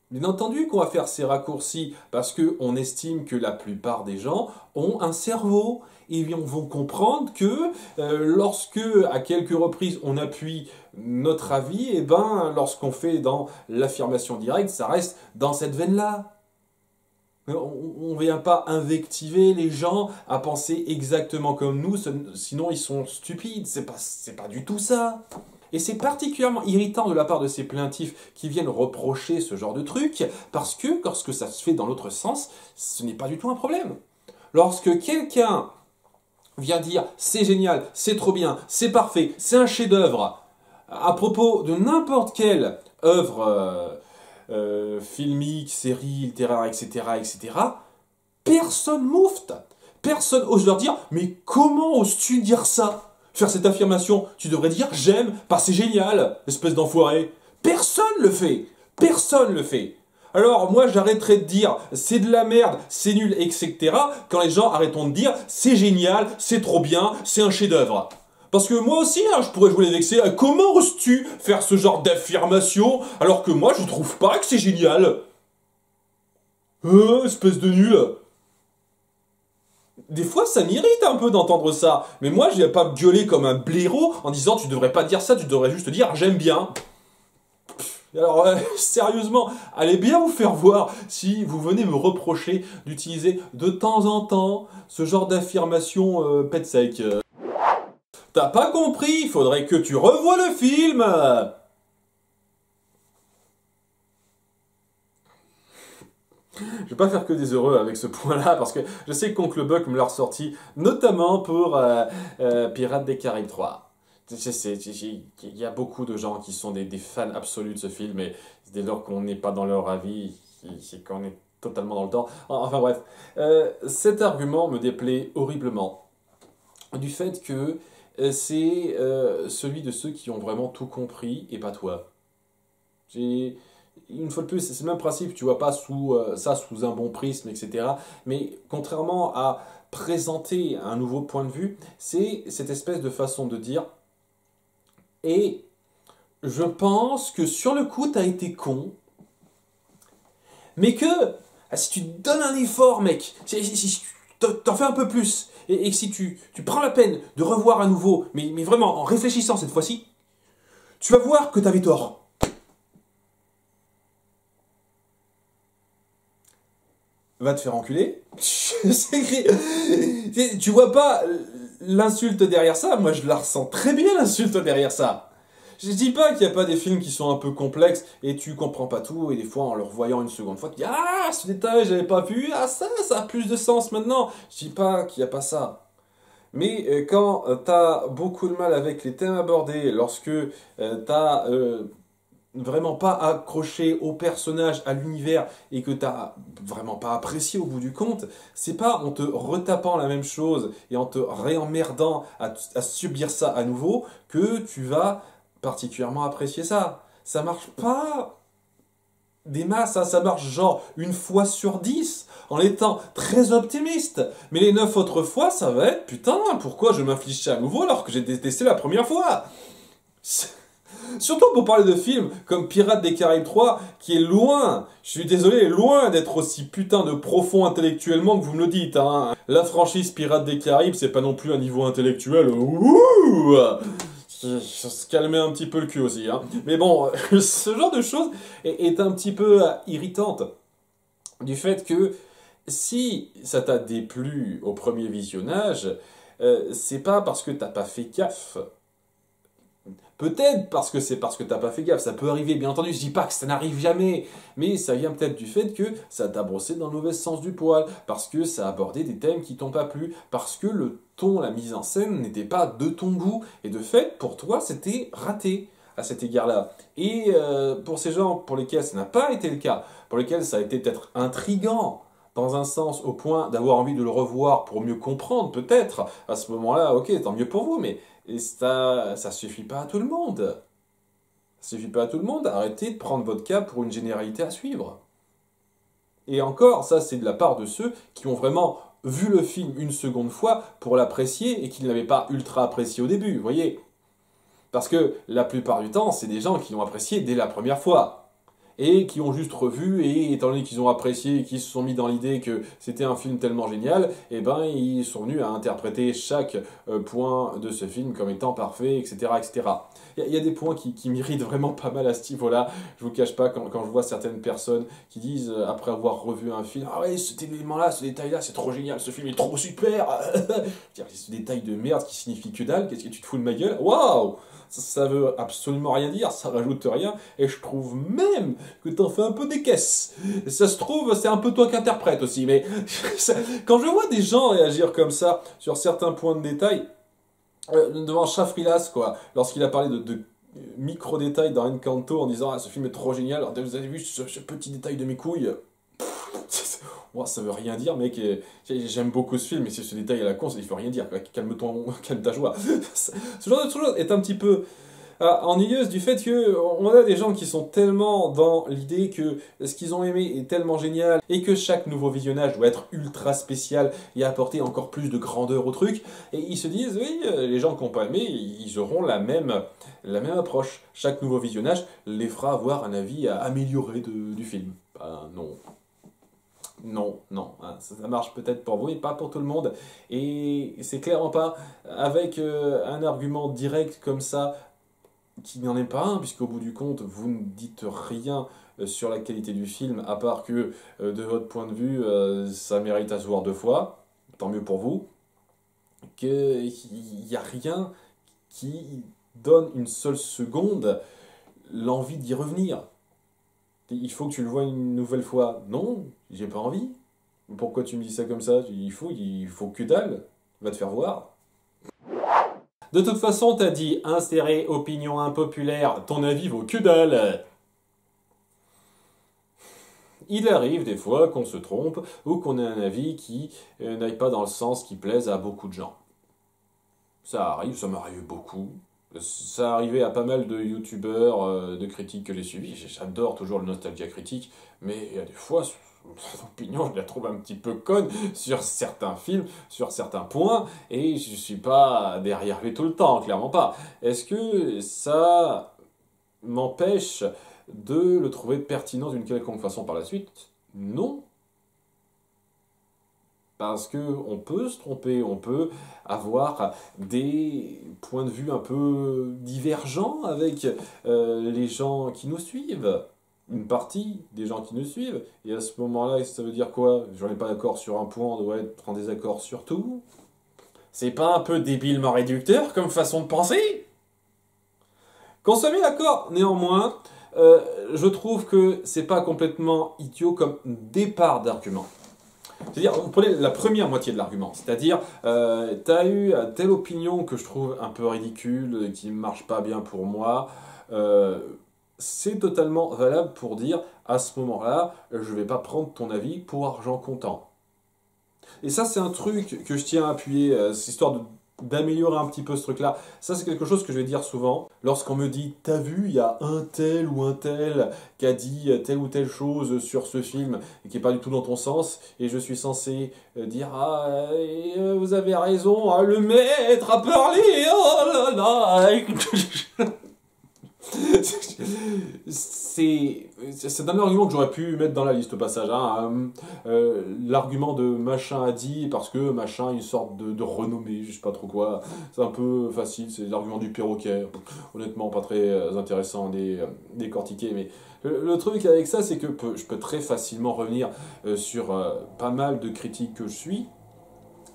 Bien entendu qu'on va faire ces raccourcis parce qu'on estime que la plupart des gens ont un cerveau et vont comprendre que lorsque à quelques reprises on appuie notre avis, et ben lorsqu'on fait dans l'affirmation directe, ça reste dans cette veine-là. On ne vient pas invectiver les gens à penser exactement comme nous, sinon ils sont stupides. C'est pas du tout ça. Et c'est particulièrement irritant de la part de ces plaintifs qui viennent reprocher ce genre de truc, parce que lorsque ça se fait dans l'autre sens, ce n'est pas du tout un problème. Lorsque quelqu'un vient dire c'est génial, c'est trop bien, c'est parfait, c'est un chef-d'œuvre, à propos de n'importe quelle œuvre filmique, série, littéraire, etc., personne moufte. Personne ose leur dire mais comment oses-tu dire ça ? Faire cette affirmation, tu devrais dire j'aime, pas c'est génial, espèce d'enfoiré. Personne le fait. Personne le fait. Alors moi j'arrêterai de dire c'est de la merde, c'est nul, etc. quand les gens arrêteront de dire c'est génial, c'est trop bien, c'est un chef-d'œuvre. Parce que moi aussi, hein, je pourrais jouer les vexés. Comment oses-tu faire ce genre d'affirmation alors que moi je trouve pas que c'est génial? Espèce de nul. Des fois, ça m'irrite un peu d'entendre ça. Mais moi, je vais pas gueuler comme un blaireau en disant tu devrais pas dire ça, tu devrais juste dire j'aime bien. Alors, sérieusement, allez bien vous faire voir si vous venez me reprocher d'utiliser de temps en temps ce genre d'affirmation pet sec. T'as pas compris, il faudrait que tu revoies le film. Je vais pas faire que des heureux avec ce point-là, parce que je sais qu'Oncle Buck me l'a ressorti, notamment pour Pirates des Caraïbes 3. Il y a beaucoup de gens qui sont des fans absolus de ce film, et dès lors qu'on n'est pas dans leur avis, c'est qu'on est totalement dans le temps. Enfin bref, cet argument me déplaît horriblement, du fait que c'est celui de ceux qui ont vraiment tout compris, et pas toi. Une fois de plus, c'est le même principe, tu vois pas ça sous un bon prisme, etc. Mais contrairement à présenter un nouveau point de vue, c'est cette espèce de façon de dire. Et je pense que sur le coup, t'as été con, mais que si tu te donnes un effort, mec, si tu t'en fais un peu plus, et que si tu prends la peine de revoir à nouveau, mais vraiment en réfléchissant cette fois-ci, tu vas voir que t'avais tort. Va te faire enculer. Tu vois pas l'insulte derrière ça? Moi, je la ressens très bien, l'insulte derrière ça. Je dis pas qu'il n'y a pas des films qui sont un peu complexes et tu comprends pas tout, et des fois, en le revoyant une seconde fois, tu dis ah, ce détail, j'avais pas vu, ah, ça a plus de sens maintenant. Je dis pas qu'il n'y a pas ça. Mais quand t'as beaucoup de mal avec les thèmes abordés, lorsque t'as vraiment pas accroché au personnage, à l'univers, et que t'as vraiment pas apprécié au bout du compte, c'est pas en te retapant la même chose et en te réemmerdant à subir ça à nouveau que tu vas particulièrement apprécier ça. Ça marche pas des masses, ça marche genre une fois sur 10 en étant très optimiste. Mais les 9 autres fois, ça va être putain, pourquoi je m'inflige ça à nouveau alors que j'ai détesté la première fois? Surtout pour parler de films comme Pirates des Caraïbes 3, qui est loin, je suis désolé, loin d'être aussi putain de profond intellectuellement que vous me le dites. Hein. La franchise Pirates des Caraïbes, c'est pas non plus un niveau intellectuel. Ouh, se calmer un petit peu le cul aussi. Hein. Mais bon, ce genre de choses est un petit peu irritante. Du fait que si ça t'a déplu au premier visionnage, c'est pas parce que t'as pas fait gaffe. Peut-être parce que t'as pas fait gaffe, ça peut arriver, bien entendu, je dis pas que ça n'arrive jamais, mais ça vient peut-être du fait que ça t'a brossé dans le mauvais sens du poil, parce que ça abordait des thèmes qui t'ont pas plu, parce que le ton, la mise en scène n'était pas de ton goût, et de fait, pour toi, c'était raté à cet égard-là. Et pour ces gens pour lesquels ça n'a pas été le cas, pour lesquels ça a été peut-être intriguant, dans un sens, au point d'avoir envie de le revoir pour mieux comprendre, peut-être, à ce moment-là, ok, tant mieux pour vous, mais ça suffit pas à tout le monde. Ça suffit pas à tout le monde. Arrêtez de prendre votre cas pour une généralité à suivre. Et encore, ça c'est de la part de ceux qui ont vraiment vu le film une seconde fois pour l'apprécier et qui ne l'avaient pas ultra apprécié au début, vous voyez. Parce que la plupart du temps, c'est des gens qui l'ont apprécié dès la première fois. Et qui ont juste revu, et étant donné qu'ils ont apprécié et qu'ils se sont mis dans l'idée que c'était un film tellement génial, eh ben ils sont venus à interpréter chaque point de ce film comme étant parfait, etc. etc. Il y a des points qui m'irritent vraiment pas mal à ce niveau-là. Je vous cache pas, quand je vois certaines personnes qui disent, après avoir revu un film, ah ouais, cet élément-là, ce détail-là, c'est trop génial, ce film est trop super. Ce détail de merde qui signifie que dalle, qu'est-ce que tu te fous de ma gueule? Waouh! Ça veut absolument rien dire, ça rajoute rien, et je trouve même que t'en fais un peu des caisses. Ça se trouve, c'est un peu toi qui interprète aussi, mais quand je vois des gens réagir comme ça sur certains points de détail, devant Chafrilas, quoi, lorsqu'il a parlé de micro-détails dans Encanto en disant ah, ce film est trop génial, alors vous avez vu ce petit détail de mes couilles? Moi, ça veut rien dire, mec. J'aime beaucoup ce film, mais c'est ce détail à la con, ça ne veut rien dire. Calme-toi, calme ta joie. Ce genre de choses est un petit peu ennuyeuse du fait que on a des gens qui sont tellement dans l'idée que ce qu'ils ont aimé est tellement génial et que chaque nouveau visionnage doit être ultra spécial et apporter encore plus de grandeur au truc. Et ils se disent, oui, les gens qui n'ont pas aimé, ils auront la même approche. Chaque nouveau visionnage les fera avoir un avis amélioré du film. Ben non. Non, non, hein, ça marche peut-être pour vous, mais pas pour tout le monde. Et c'est clairement pas avec un argument direct comme ça, qui n'en est pas un, puisqu'au bout du compte, vous ne dites rien sur la qualité du film, à part que, de votre point de vue, ça mérite à se voir deux fois, tant mieux pour vous, qu'il n'y a rien qui donne une seule seconde l'envie d'y revenir. Il faut que tu le vois une nouvelle fois. Non, j'ai pas envie. Pourquoi tu me dis ça comme ça? Il faut que dalle. Va te faire voir. De toute façon, t'as dit insérer opinion impopulaire, ton avis vaut que dalle. Il arrive des fois qu'on se trompe ou qu'on ait un avis qui n'aille pas dans le sens qui plaise à beaucoup de gens. Ça arrive, ça m'arrive beaucoup. Ça arrivait à pas mal de youtubeurs, de critiques que j'ai suivis. J'adore toujours le Nostalgia Critique, mais il y a des fois, son opinion, je la trouve un petit peu conne sur certains films, sur certains points, et je suis pas derrière lui tout le temps, clairement pas. Est-ce que ça m'empêche de le trouver pertinent d'une quelconque façon par la suite? Non. Parce que on peut se tromper, on peut avoir des points de vue un peu divergents avec les gens qui nous suivent. Une partie des gens qui nous suivent. Et à ce moment-là, ça veut dire quoi? J'en ai pas d'accord sur un point, on doit être en désaccord sur tout. C'est pas un peu débilement réducteur comme façon de penser? Qu'on soit mis d'accord, néanmoins, je trouve que c'est pas complètement idiot comme départ d'argument. C'est-à-dire, on prenait la première moitié de l'argument, c'est-à-dire, t'as eu telle opinion que je trouve un peu ridicule, qui ne marche pas bien pour moi, c'est totalement valable pour dire, à ce moment-là, je vais pas prendre ton avis pour argent comptant. Et ça, c'est un truc que je tiens à appuyer, c'est histoire d'améliorer un petit peu ce truc-là. Ça, c'est quelque chose que je vais dire souvent. Lorsqu'on me dit, t'as vu, il y a un tel ou un tel qui a dit telle ou telle chose sur ce film et qui n'est pas du tout dans ton sens, et je suis censé dire, ah, vous avez raison, hein, le maître a parlé, oh là là. C'est un argument que j'aurais pu mettre dans la liste au passage. Hein. L'argument de machin a dit parce que machin une sorte de renommée, je sais pas trop quoi. C'est un peu facile, c'est l'argument du perroquet. Honnêtement, pas très intéressant à décortiquer. Mais le truc avec ça, c'est que je peux très facilement revenir sur pas mal de critiques que je suis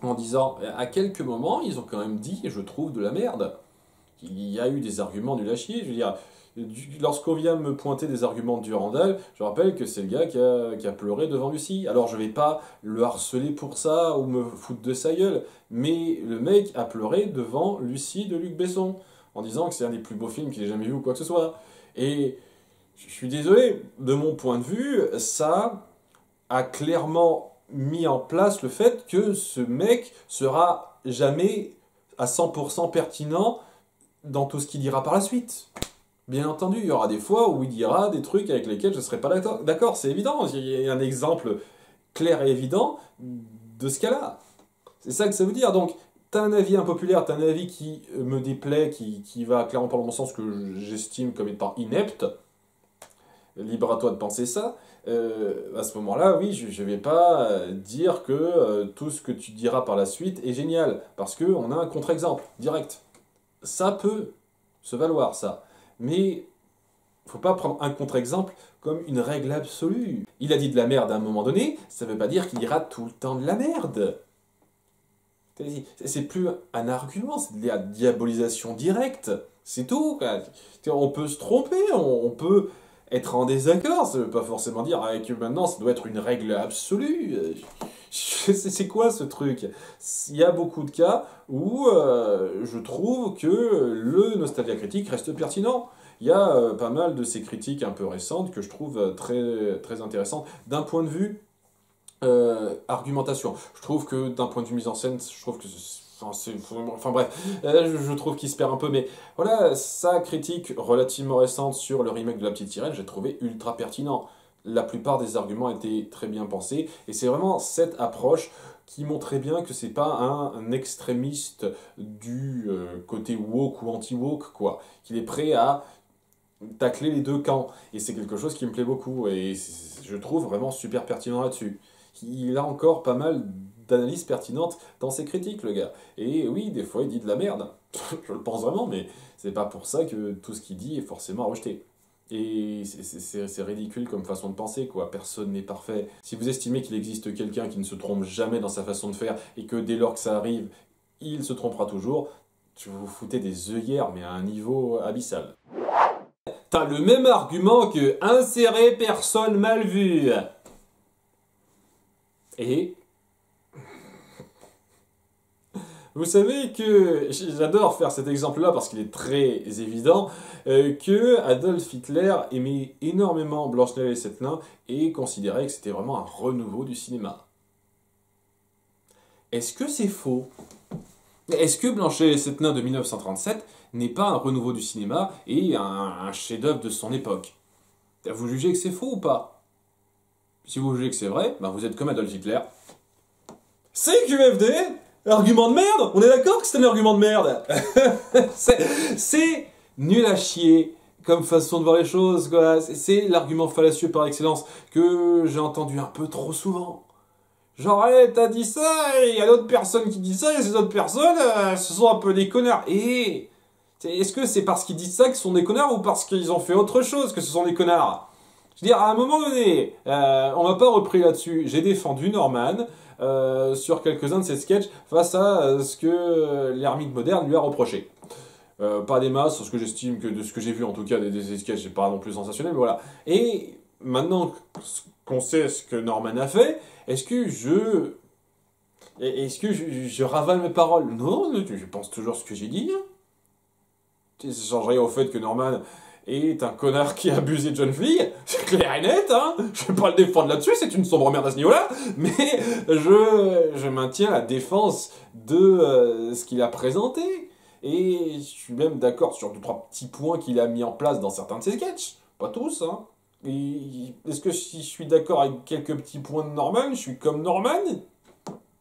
en disant à quelques moments, ils ont quand même dit, je trouve, de la merde. Il y a eu des arguments nuls à chier. Je veux dire, lorsqu'on vient me pointer des arguments de Durandal, je rappelle que c'est le gars qui a pleuré devant Lucie. Alors je vais pas le harceler pour ça ou me foutre de sa gueule, mais le mec a pleuré devant Lucie de Luc Besson, en disant que c'est un des plus beaux films qu'il ait jamais vu ou quoi que ce soit. Et je suis désolé, de mon point de vue, ça a clairement mis en place le fait que ce mec sera jamais à 100% pertinent dans tout ce qu'il dira par la suite. Bien entendu, il y aura des fois où il dira des trucs avec lesquels je ne serai pas d'accord, c'est évident. Il y a un exemple clair et évident de ce cas-là. C'est ça que ça veut dire. Donc, tu as un avis impopulaire, tu as un avis qui me déplaît, qui va clairement pas dans mon sens, que j'estime comme étant inepte. Libre à toi de penser ça. À ce moment-là, oui, je ne vais pas dire que tout ce que tu diras par la suite est génial, parce qu'on a un contre-exemple direct. Ça peut se valoir, ça. Mais faut pas prendre un contre-exemple comme une règle absolue. Il a dit de la merde à un moment donné, ça veut pas dire qu'il dira tout le temps de la merde. C'est plus un argument, c'est de la diabolisation directe. C'est tout. On peut se tromper, on peut être en désaccord, ça veut pas forcément dire que maintenant ça doit être une règle absolue. C'est quoi ce truc? Il y a beaucoup de cas où je trouve que le Nostalgia Critique reste pertinent. Il y a pas mal de ces critiques un peu récentes que je trouve très, très intéressantes d'un point de vue argumentation. Je trouve que d'un point de vue mise en scène, je trouve que enfin bref, je trouve qu'il se perd un peu, mais voilà, sa critique relativement récente sur le remake de La Petite Sirène, j'ai trouvé ultra pertinent. La plupart des arguments étaient très bien pensés, et c'est vraiment cette approche qui montrait bien que c'est pas un extrémiste du côté woke ou anti-woke, quoi, qu'il est prêt à tacler les deux camps, et c'est quelque chose qui me plaît beaucoup, et je trouve vraiment super pertinent là-dessus. Il a encore pas mal d'analyses pertinentes dans ses critiques, le gars. Et oui, des fois, il dit de la merde. Je le pense vraiment, mais c'est pas pour ça que tout ce qu'il dit est forcément à rejeter. Et c'est ridicule comme façon de penser, quoi. Personne n'est parfait. Si vous estimez qu'il existe quelqu'un qui ne se trompe jamais dans sa façon de faire, et que dès lors que ça arrive, il se trompera toujours, vous vous foutez des œillères, mais à un niveau abyssal. T'as le même argument que insérer personne mal vue. Et vous savez que j'adore faire cet exemple-là parce qu'il est très évident que Adolf Hitler aimait énormément Blanche-Neige et les Sept Nains et considérait que c'était vraiment un renouveau du cinéma. Est-ce que c'est faux? Est-ce que Blanche-Neige et les Sept Nains de 1937 n'est pas un renouveau du cinéma et un chef-d'œuvre de son époque? Vous jugez que c'est faux ou pas? Si vous jugez que c'est vrai, ben vous êtes comme Adolf Hitler. C'est QFD? Argument de merde? On est d'accord que c'est un argument de merde? C'est nul à chier comme façon de voir les choses, quoi. C'est l'argument fallacieux par excellence que j'ai entendu un peu trop souvent. Genre, hey, t'as dit ça, et il y a d'autres personnes qui disent ça, et ces autres personnes, ce sont un peu des connards. Et est-ce que c'est parce qu'ils disent ça qu'ils sont des connards ou parce qu'ils ont fait autre chose que ce sont des connards? Je veux dire, à un moment donné, on m'a pas repris là-dessus. J'ai défendu Norman sur quelques-uns de ses sketchs face à ce que l'ermite moderne lui a reproché. Pas des masses, ce que j'estime que de ce que j'ai vu en tout cas des sketchs, c'est pas non plus sensationnel, mais voilà. Et maintenant qu'on sait ce que Norman a fait, est-ce que je ravale mes paroles? Non, je pense toujours ce que j'ai dit. Ça change rien au fait que Norman est un connard qui a abusé de jeune fille, c'est clair et net, hein. Je vais pas le défendre là-dessus, c'est une sombre merde à ce niveau-là, mais je maintiens la défense de ce qu'il a présenté. Et je suis même d'accord sur 2-3 petits points qu'il a mis en place dans certains de ses sketchs. Pas tous, hein. Est-ce que si je suis d'accord avec quelques petits points de Norman, je suis comme Norman?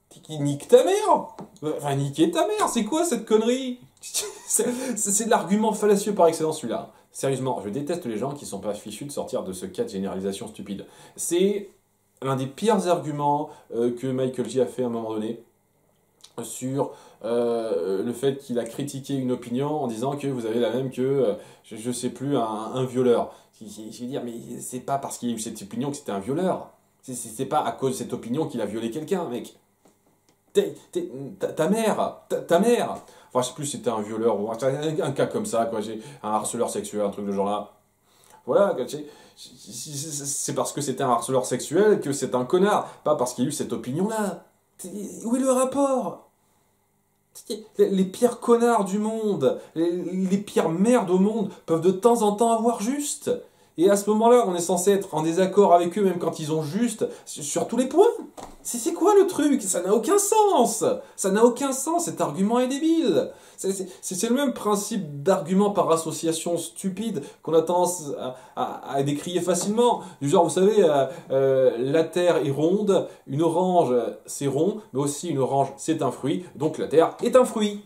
Qui nique ta mère? Enfin, niquer ta mère, c'est quoi cette connerie? C'est de l'argument fallacieux par excellence, celui-là. Sérieusement, je déteste les gens qui sont pas fichus de sortir de ce cas de généralisation stupide. C'est l'un des pires arguments que Michael J a fait à un moment donné sur le fait qu'il a critiqué une opinion en disant que vous avez la même que, je sais plus, un violeur. Je veux dire, mais c'est pas parce qu'il a eu cette opinion que c'était un violeur. C'est pas à cause de cette opinion qu'il a violé quelqu'un, mec. Ta mère. Enfin, je sais plus si c'était un violeur ou un cas comme ça, quoi. J'ai un harceleur sexuel, un truc de genre là. Voilà, c'est parce que c'était un harceleur sexuel que c'est un connard, pas parce qu'il a eu cette opinion-là. Où est le rapport? Les pires connards du monde, les pires merdes au monde peuvent de temps en temps avoir juste. Et à ce moment-là, on est censé être en désaccord avec eux, même quand ils ont juste, sur tous les points. C'est quoi le truc? Ça n'a aucun sens. Ça n'a aucun sens, cet argument est débile. C'est le même principe d'argument par association stupide qu'on a tendance à décrier facilement. Du genre, vous savez, la Terre est ronde, une orange c'est rond, mais aussi une orange c'est un fruit, donc la Terre est un fruit.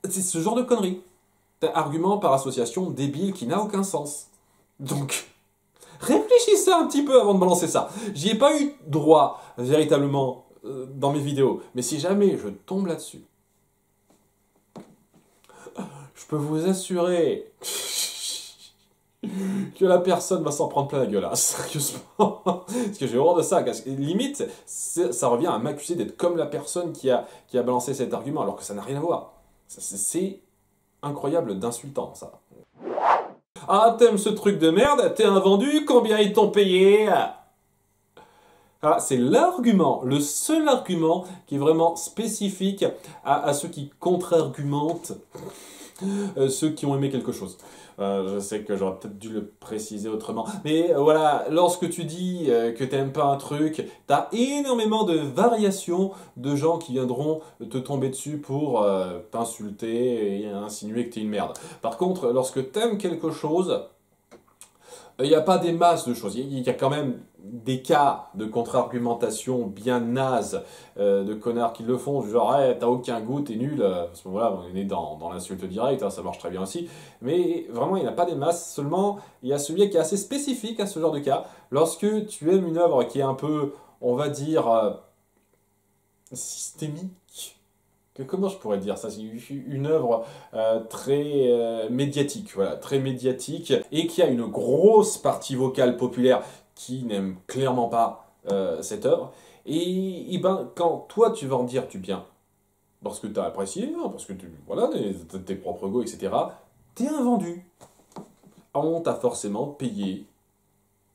C'est ce genre de conneries. Argument par association débile qui n'a aucun sens. Donc, réfléchissez un petit peu avant de balancer ça. J'y ai pas eu droit, véritablement, dans mes vidéos. Mais si jamais je tombe là-dessus, je peux vous assurer que la personne va s'en prendre plein la gueule, hein, sérieusement. Parce que j'ai horreur de ça. Limite, ça revient à m'accuser d'être comme la personne qui a balancé cet argument, alors que ça n'a rien à voir. C'est incroyable d'insultant, ça. Ah, t'aimes ce truc de merde? T'es un vendu? Combien ils t'ont payé? Ah, c'est l'argument, le seul argument qui est vraiment spécifique à ceux qui contre-argumentent ceux qui ont aimé quelque chose. Je sais que j'aurais peut-être dû le préciser autrement. Mais voilà, lorsque tu dis que t'aimes pas un truc, t'as énormément de variations de gens qui viendront te tomber dessus pour t'insulter et insinuer que t'es une merde. Par contre, lorsque t'aimes quelque chose, il n'y a pas des masses de choses. Il y a quand même des cas de contre-argumentation bien nazes de connards qui le font, genre hey, t'as aucun goût, t'es nul. À ce moment-là, on est né dans l'insulte directe, hein, ça marche très bien aussi. Mais vraiment, il n'y a pas des masses. Seulement, il y a celui qui est assez spécifique à ce genre de cas. Lorsque tu aimes une œuvre qui est un peu, on va dire, systémique. Comment je pourrais dire ça? C'est une œuvre très médiatique, voilà, très médiatique, et qui a une grosse partie vocale populaire qui n'aime clairement pas cette œuvre. Et ben, quand toi tu vas en dire du bien, parce que tu as apprécié, hein, parce que tu, voilà, tes propres goûts, etc., t'es un vendu. on t'a forcément payé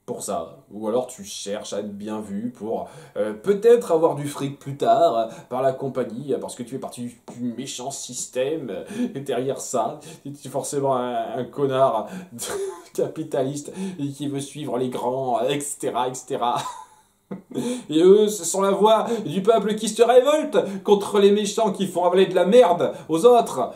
pour ça, ou alors tu cherches à être bien vu pour peut-être avoir du fric plus tard par la compagnie, parce que tu fais partie du méchant système, et derrière ça, tu es forcément un connard capitaliste qui veut suivre les grands, etc., etc. Et eux, ce sont la voix du peuple qui se révolte contre les méchants qui font avaler de la merde aux autres.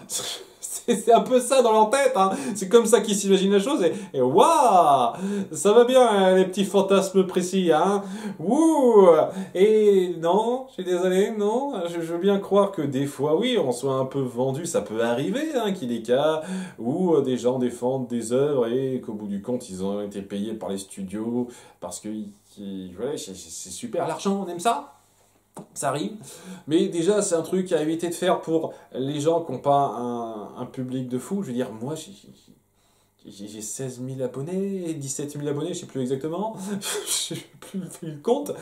C'est un peu ça dans leur tête, hein. C'est comme ça qu'ils s'imaginent la chose, et waouh, ça va bien, hein, les petits fantasmes précis, hein. Wouh. Et non, je suis désolé, non, je veux bien croire que des fois, oui, on soit un peu vendu, ça peut arriver, hein, qu'il y ait des cas où des gens défendent des œuvres et qu'au bout du compte, ils ont été payés par les studios parce que voilà, c'est super, l'argent, on aime ça. Ça arrive, mais déjà c'est un truc à éviter de faire pour les gens qui n'ont pas un public de fou. Je veux dire, moi j'ai 16 000 abonnés, 17 000 abonnés, je sais plus exactement, je n'ai plus fait le compte,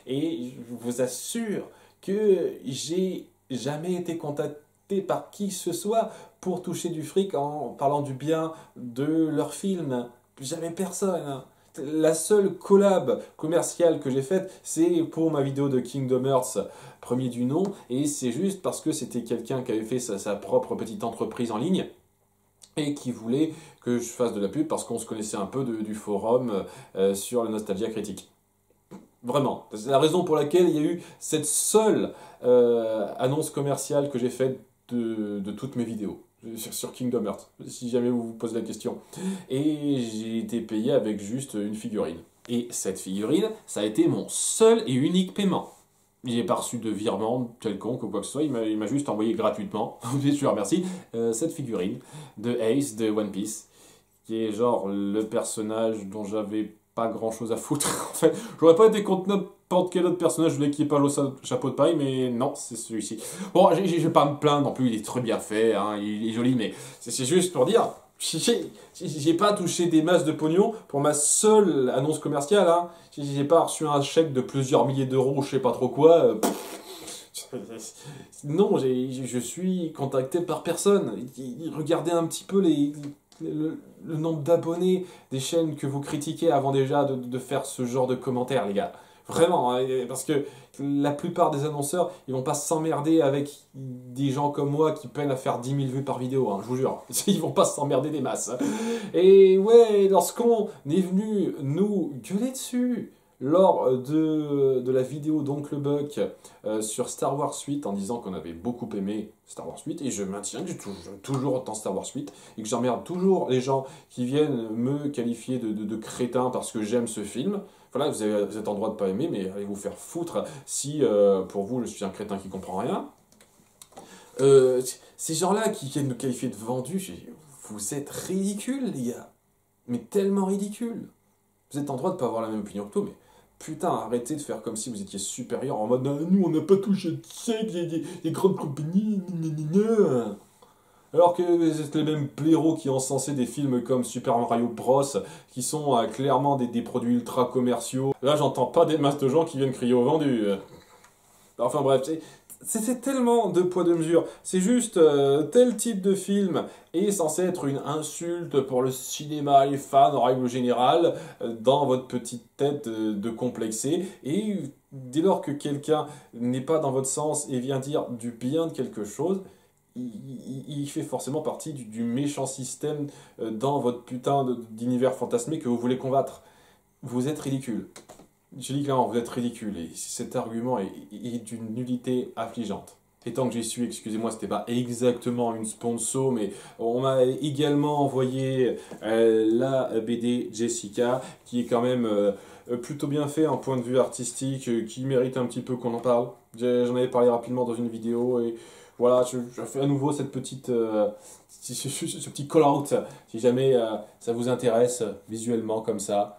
et je vous assure que j'ai jamais été contacté par qui que ce soit pour toucher du fric en parlant du bien de leur film. Jamais personne. La seule collab commerciale que j'ai faite, c'est pour ma vidéo de Kingdom Hearts, premier du nom, et c'est juste parce que c'était quelqu'un qui avait fait sa propre petite entreprise en ligne, et qui voulait que je fasse de la pub parce qu'on se connaissait un peu du forum sur la Nostalgia Critique. Vraiment. C'est la raison pour laquelle il y a eu cette seule annonce commerciale que j'ai faite de toutes mes vidéos sur Kingdom Hearts, si jamais vous vous posez la question. Et j'ai été payé avec juste une figurine. Et cette figurine, ça a été mon seul et unique paiement. Il n'est pas reçu de virement quelconque ou quoi que ce soit, il m'a juste envoyé gratuitement, je le remercie, cette figurine de Ace de One Piece, qui est genre le personnage dont j'avais pas grand chose à foutre. En fait, j'aurais pas été contre n'importe quel autre personnage de l'équipage au chapeau de paille, mais non, c'est celui-ci. Bon, je vais pas me plaindre non plus, il est très bien fait, hein, il est joli, mais c'est juste pour dire, j'ai pas touché des masses de pognon pour ma seule annonce commerciale, hein. J'ai pas reçu un chèque de plusieurs milliers d'euros, je sais pas trop quoi. Non, je suis contacté par personne. Regardez un petit peu le nombre d'abonnés des chaînes que vous critiquez avant déjà de faire ce genre de commentaires, les gars. Vraiment, hein, parce que la plupart des annonceurs, ils vont pas s'emmerder avec des gens comme moi qui peinent à faire 10 000 vues par vidéo, hein, je vous jure. Ils vont pas s'emmerder des masses. Et ouais, lorsqu'on est venu nous gueuler dessus lors de la vidéo d'Oncle Buck sur Star Wars 8 en disant qu'on avait beaucoup aimé Star Wars 8, et je maintiens que j'ai toujours autant Star Wars 8 et que j'emmerde toujours les gens qui viennent me qualifier de crétin parce que j'aime ce film. Voilà, vous êtes en droit de pas aimer, mais allez vous faire foutre si pour vous je suis un crétin qui comprend rien. Ces gens-là qui viennent me qualifier de vendu, vous êtes ridicules, les gars. Mais tellement ridicules. Vous êtes en droit de pas avoir la même opinion que toi, mais putain, arrêtez de faire comme si vous étiez supérieur en mode nous on n'a pas touché de chèque, les grandes compagnies, alors que vous êtes les mêmes blaireaux qui encensaient des films comme Super Mario Bros, qui sont clairement des produits ultra commerciaux. Là, j'entends pas des masses de gens qui viennent crier au vendu. Enfin bref, c'est tellement deux poids deux mesures. C'est juste tel type de film est censé être une insulte pour le cinéma et les fans en règle générale, dans votre petite tête de complexé. Et dès lors que quelqu'un n'est pas dans votre sens et vient dire du bien de quelque chose, il fait forcément partie du méchant système dans votre putain d'univers fantasmé que vous voulez combattre. Vous êtes ridicule. Je dis clairement, vous êtes ridicule, et cet argument est d'une nullité affligeante. Et tant que j'y suis, excusez-moi, c'était pas exactement une sponsor, mais on m'a également envoyé la BD Jessica, qui est quand même plutôt bien fait en point de vue artistique, qui mérite un petit peu qu'on en parle. J'en avais parlé rapidement dans une vidéo, et voilà, je fais à nouveau cette petite, ce petit call-out, si jamais ça vous intéresse visuellement comme ça.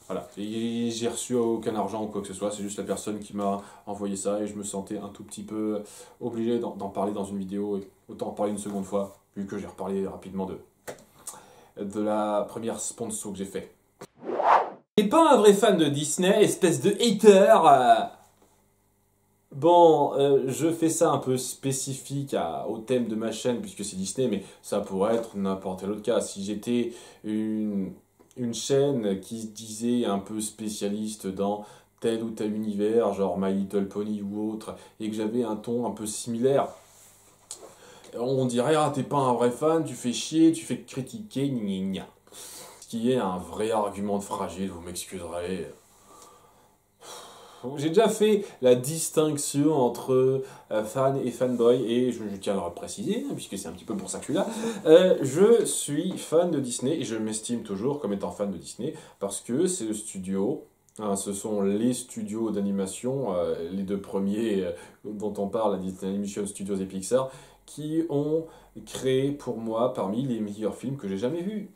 Voilà, et j'ai reçu aucun argent ou quoi que ce soit, c'est juste la personne qui m'a envoyé ça et je me sentais un tout petit peu obligé d'en parler dans une vidéo, et autant en parler une seconde fois, vu que j'ai reparlé rapidement de la première sponsor que j'ai fait. T'es pas un vrai fan de Disney, espèce de hater Bon, je fais ça un peu spécifique au thème de ma chaîne, puisque c'est Disney, mais ça pourrait être n'importe quel autre cas. Si j'étais une chaîne qui se disait un peu spécialiste dans tel ou tel univers, genre My Little Pony ou autre, et que j'avais un ton un peu similaire, on dirait, ah, t'es pas un vrai fan, tu fais chier, tu fais que critiquer, gna gna gna. Ce qui est un vrai argument de fragile, vous m'excuserez. J'ai déjà fait la distinction entre fan et fanboy, et je tiens à le préciser, hein, puisque c'est un petit peu pour ça que je suis là. Je suis fan de Disney, et je m'estime toujours comme étant fan de Disney, parce que c'est le studio, hein, ce sont les studios d'animation, les deux premiers dont on parle, la Disney Animation Studios et Pixar, qui ont créé pour moi parmi les meilleurs films que j'ai jamais vus.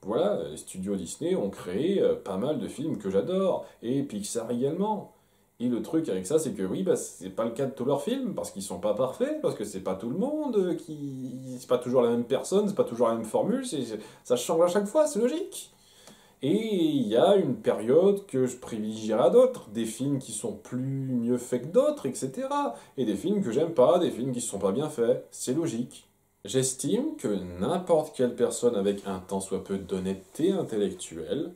Voilà, les studios Disney ont créé pas mal de films que j'adore, et Pixar également. Et le truc avec ça, c'est que oui, bah, c'est pas le cas de tous leurs films, parce qu'ils sont pas parfaits, parce que c'est pas tout le monde qui. C'est pas toujours la même personne, c'est pas toujours la même formule, ça change à chaque fois, c'est logique. Et il y a une période que je privilégierai à d'autres, des films qui sont plus mieux faits que d'autres, etc. Et des films que j'aime pas, des films qui sont pas bien faits, c'est logique. J'estime que n'importe quelle personne avec un tant soit peu d'honnêteté intellectuelle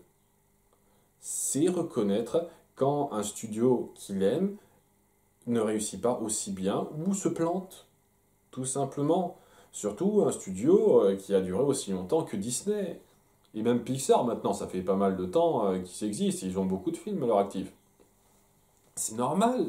sait reconnaître quand un studio qu'il aime ne réussit pas aussi bien ou se plante, tout simplement. Surtout un studio qui a duré aussi longtemps que Disney. Et même Pixar maintenant, ça fait pas mal de temps qu'ils existent, ils ont beaucoup de films à leur actif. C'est normal.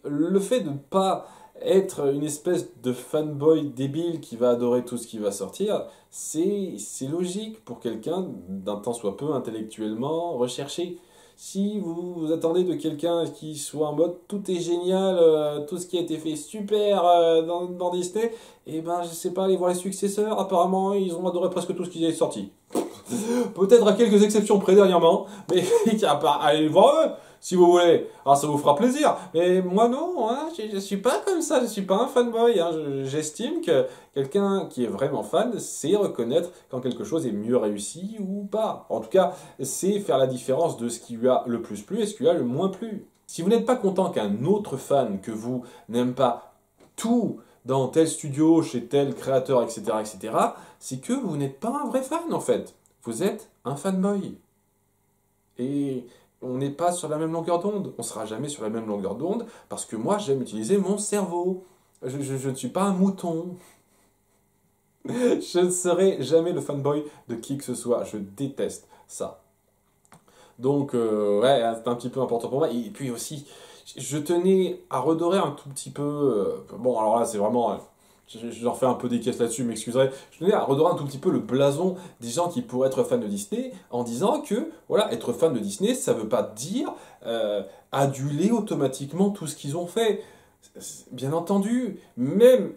Le fait de ne pas être une espèce de fanboy débile qui va adorer tout ce qui va sortir, c'est logique pour quelqu'un d'un tant soit peu intellectuellement recherché. Si vous attendez de quelqu'un qui soit en mode tout est génial, tout ce qui a été fait super dans Disney, et ben je sais pas, allez voir les successeurs, apparemment ils ont adoré presque tout ce qui est sorti. Peut-être à quelques exceptions près dernièrement, mais allez voir eux si vous voulez. Alors ça vous fera plaisir. Mais moi non, hein, je suis pas comme ça, je suis pas un fanboy. Hein. J'estime que quelqu'un qui est vraiment fan sait reconnaître quand quelque chose est mieux réussi ou pas. En tout cas, c'est faire la différence de ce qui lui a le plus plu et ce qui lui a le moins plu. Si vous n'êtes pas content qu'un autre fan que vous n'aime pas tout dans tel studio, chez tel créateur, etc., c'est que vous n'êtes pas un vrai fan en fait. Vous êtes un fanboy. Et on n'est pas sur la même longueur d'onde. On ne sera jamais sur la même longueur d'onde parce que moi, j'aime utiliser mon cerveau. Je ne suis pas un mouton. Je ne serai jamais le fanboy de qui que ce soit. Je déteste ça. Donc, ouais, c'est un petit peu important pour moi. Et puis aussi, je tenais à redorer un tout petit peu. Bon, alors là, c'est vraiment. Je leur fais un peu des caisses là-dessus, m'excuserez. Je tenais à redorer un tout petit peu le blason des gens qui pourraient être fans de Disney en disant que, voilà, être fan de Disney, ça ne veut pas dire aduler automatiquement tout ce qu'ils ont fait. Bien entendu, même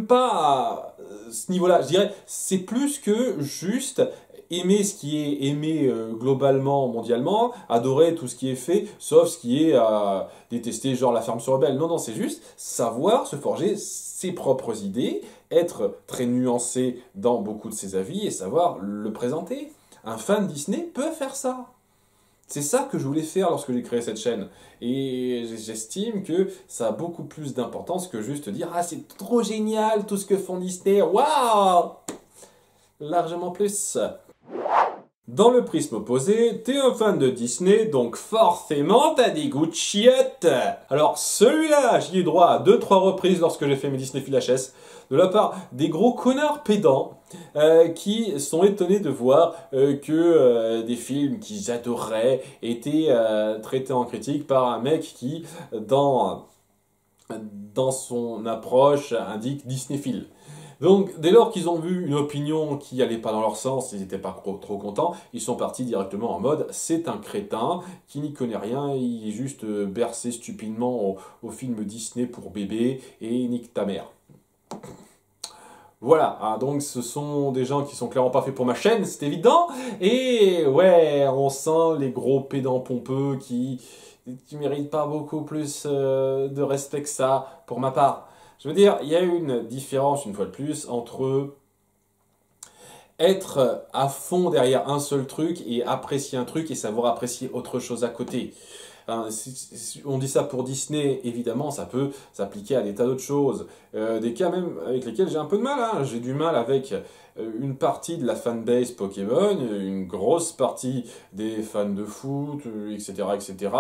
pas à ce niveau-là. Je dirais, c'est plus que juste aimer ce qui est aimé globalement, mondialement, adorer tout ce qui est fait, sauf ce qui est détesté, genre La Ferme se rebelle. Non, non, c'est juste savoir se forger ses propres idées, être très nuancé dans beaucoup de ses avis et savoir le présenter. Un fan Disney peut faire ça. C'est ça que je voulais faire lorsque j'ai créé cette chaîne. Et j'estime que ça a beaucoup plus d'importance que juste dire « Ah, c'est trop génial tout ce que font Disney, waouh !» Largement plus. Dans le prisme opposé, t'es un fan de Disney, donc forcément t'as des goûts de chiottes. Alors celui-là, j'y ai droit à 2-3 reprises lorsque j'ai fait mes Disney VHS, de la part des gros connards pédants qui sont étonnés de voir que des films qu'ils adoraient étaient traités en critique par un mec qui, dans son approche, indique Disneyphile. Donc, dès lors qu'ils ont vu une opinion qui n'allait pas dans leur sens, ils n'étaient pas trop contents, ils sont partis directement en mode « c'est un crétin qui n'y connaît rien, il est juste bercé stupidement au film Disney pour bébé et nique ta mère ». Voilà, hein, donc ce sont des gens qui sont clairement pas faits pour ma chaîne, c'est évident, et ouais, on sent les gros pédants pompeux qui méritent pas beaucoup plus de respect que ça, pour ma part. Je veux dire, il y a une différence, une fois de plus, entre être à fond derrière un seul truc et apprécier un truc et savoir apprécier autre chose à côté. Enfin, on dit ça pour Disney, évidemment, ça peut s'appliquer à des tas d'autres choses. Des cas même avec lesquels j'ai un peu de mal. Hein. J'ai du mal avec une partie de la fanbase Pokémon, une grosse partie des fans de foot, etc. etc.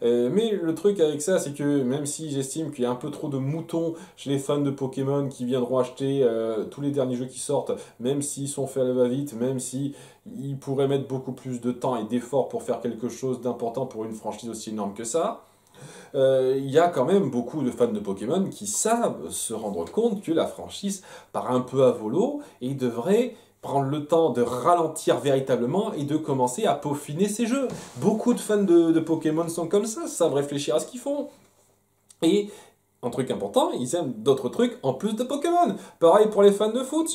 Mais le truc avec ça, c'est que même si j'estime qu'il y a un peu trop de moutons chez les fans de Pokémon qui viendront acheter tous les derniers jeux qui sortent, même s'ils sont faits à la va-vite, même si ils pourraient mettre beaucoup plus de temps et d'efforts pour faire quelque chose d'important pour une franchise aussi énorme que ça, il y a quand même beaucoup de fans de Pokémon qui savent se rendre compte que la franchise part un peu à volo et devrait prendre le temps de ralentir véritablement et de commencer à peaufiner ses jeux. Beaucoup de fans de Pokémon sont comme ça, savent réfléchir à ce qu'ils font. Et un truc important, ils aiment d'autres trucs en plus de Pokémon. Pareil pour les fans de foot.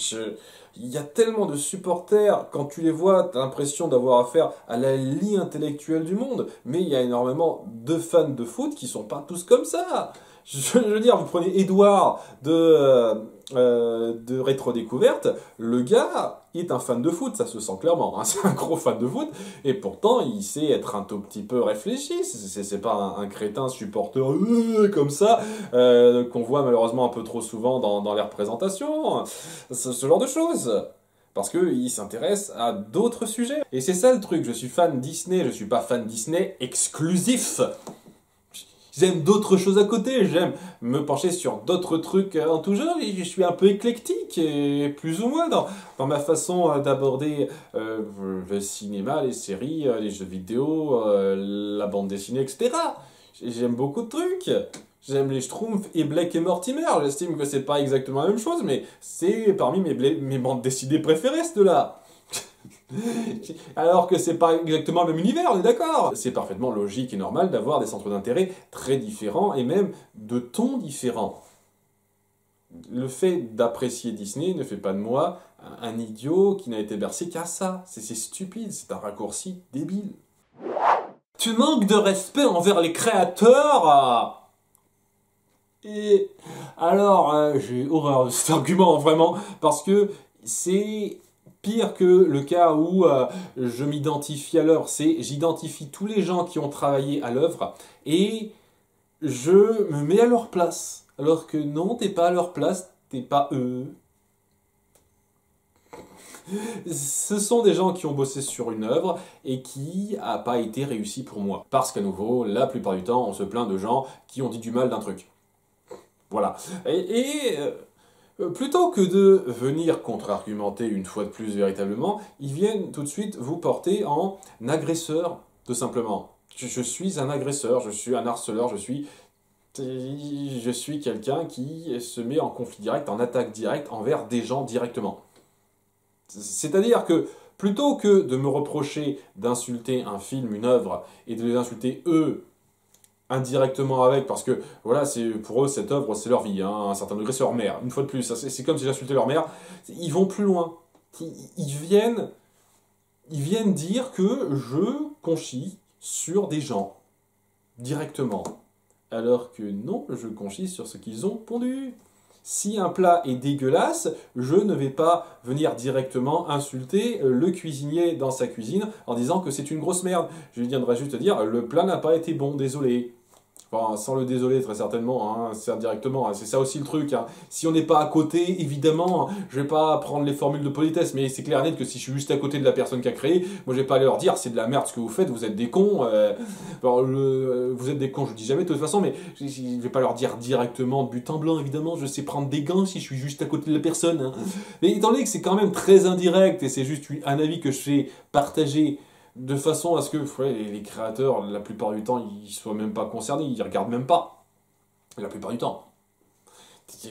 Il y a tellement de supporters, quand tu les vois, tu as l'impression d'avoir affaire à la lie intellectuelle du monde. Mais il y a énormément de fans de foot qui sont pas tous comme ça. Je veux dire, vous prenez Edouard de Rétro Découverte, le gars est un fan de foot, ça se sent clairement, hein, c'est un gros fan de foot, et pourtant il sait être un tout petit peu réfléchi, c'est pas un crétin supporter comme ça, qu'on voit malheureusement un peu trop souvent dans les représentations, ce genre de choses. Parce qu'il s'intéresse à d'autres sujets. Et c'est ça le truc, je suis fan Disney, je suis pas fan Disney exclusif. J'aime d'autres choses à côté, j'aime me pencher sur d'autres trucs en tout genre, et je suis un peu éclectique, et plus ou moins dans ma façon d'aborder le cinéma, les séries, les jeux vidéo, la bande dessinée, etc. J'aime beaucoup de trucs. J'aime les Schtroumpfs et Blake et Mortimer, j'estime que c'est pas exactement la même chose, mais c'est parmi mes bandes dessinées préférées, ce là. Alors que c'est pas exactement le même univers, on est d'accord. C'est parfaitement logique et normal d'avoir des centres d'intérêt très différents et même de tons différents. Le fait d'apprécier Disney ne fait pas de moi un idiot qui n'a été bercé qu'à ça. C'est stupide, c'est un raccourci débile. Tu manques de respect envers les créateurs. Et alors, j'ai horreur de cet argument, vraiment, parce que c'est pire que le cas où je m'identifie à l'œuvre. J'identifie tous les gens qui ont travaillé à l'œuvre et je me mets à leur place. Alors que non, t'es pas à leur place, t'es pas eux. Ce sont des gens qui ont bossé sur une œuvre et qui n'a pas été réussie pour moi. Parce qu'à nouveau, la plupart du temps, on se plaint de gens qui ont dit du mal d'un truc. Voilà. Plutôt que de venir contre-argumenter une fois de plus véritablement, ils viennent tout de suite vous porter en agresseur, tout simplement. Je suis un agresseur, je suis un harceleur, je suis quelqu'un qui se met en conflit direct, en attaque directe envers des gens directement. C'est-à-dire que plutôt que de me reprocher d'insulter un film, une œuvre, et de les insulter eux, indirectement avec, parce que voilà, pour eux cette œuvre c'est leur vie, hein, à un certain degré c'est leur mère, une fois de plus, c'est comme si j'insultais leur mère, ils vont plus loin, ils viennent dire que je conchis sur des gens, directement, alors que non, je conchis sur ce qu'ils ont pondu. Si un plat est dégueulasse, je ne vais pas venir directement insulter le cuisinier dans sa cuisine en disant que c'est une grosse merde. Je viendrai juste dire, le plat n'a pas été bon, désolé. Enfin, sans le désolé, très certainement, hein, c'est directement, hein, c'est ça aussi le truc. Hein. Si on n'est pas à côté, évidemment, je vais pas prendre les formules de politesse, mais c'est clair et net que si je suis juste à côté de la personne qui a créé, moi je vais pas aller leur dire c'est de la merde ce que vous faites, vous êtes des cons. Vous êtes des cons, je dis jamais de toute façon, mais je vais pas leur dire directement de but en blanc, évidemment, je sais prendre des gants si je suis juste à côté de la personne. Hein. Mais étant donné que c'est quand même très indirect et c'est juste un avis que je fais partager, de façon à ce que les créateurs, la plupart du temps, ils soient même pas concernés, ils regardent même pas. La plupart du temps.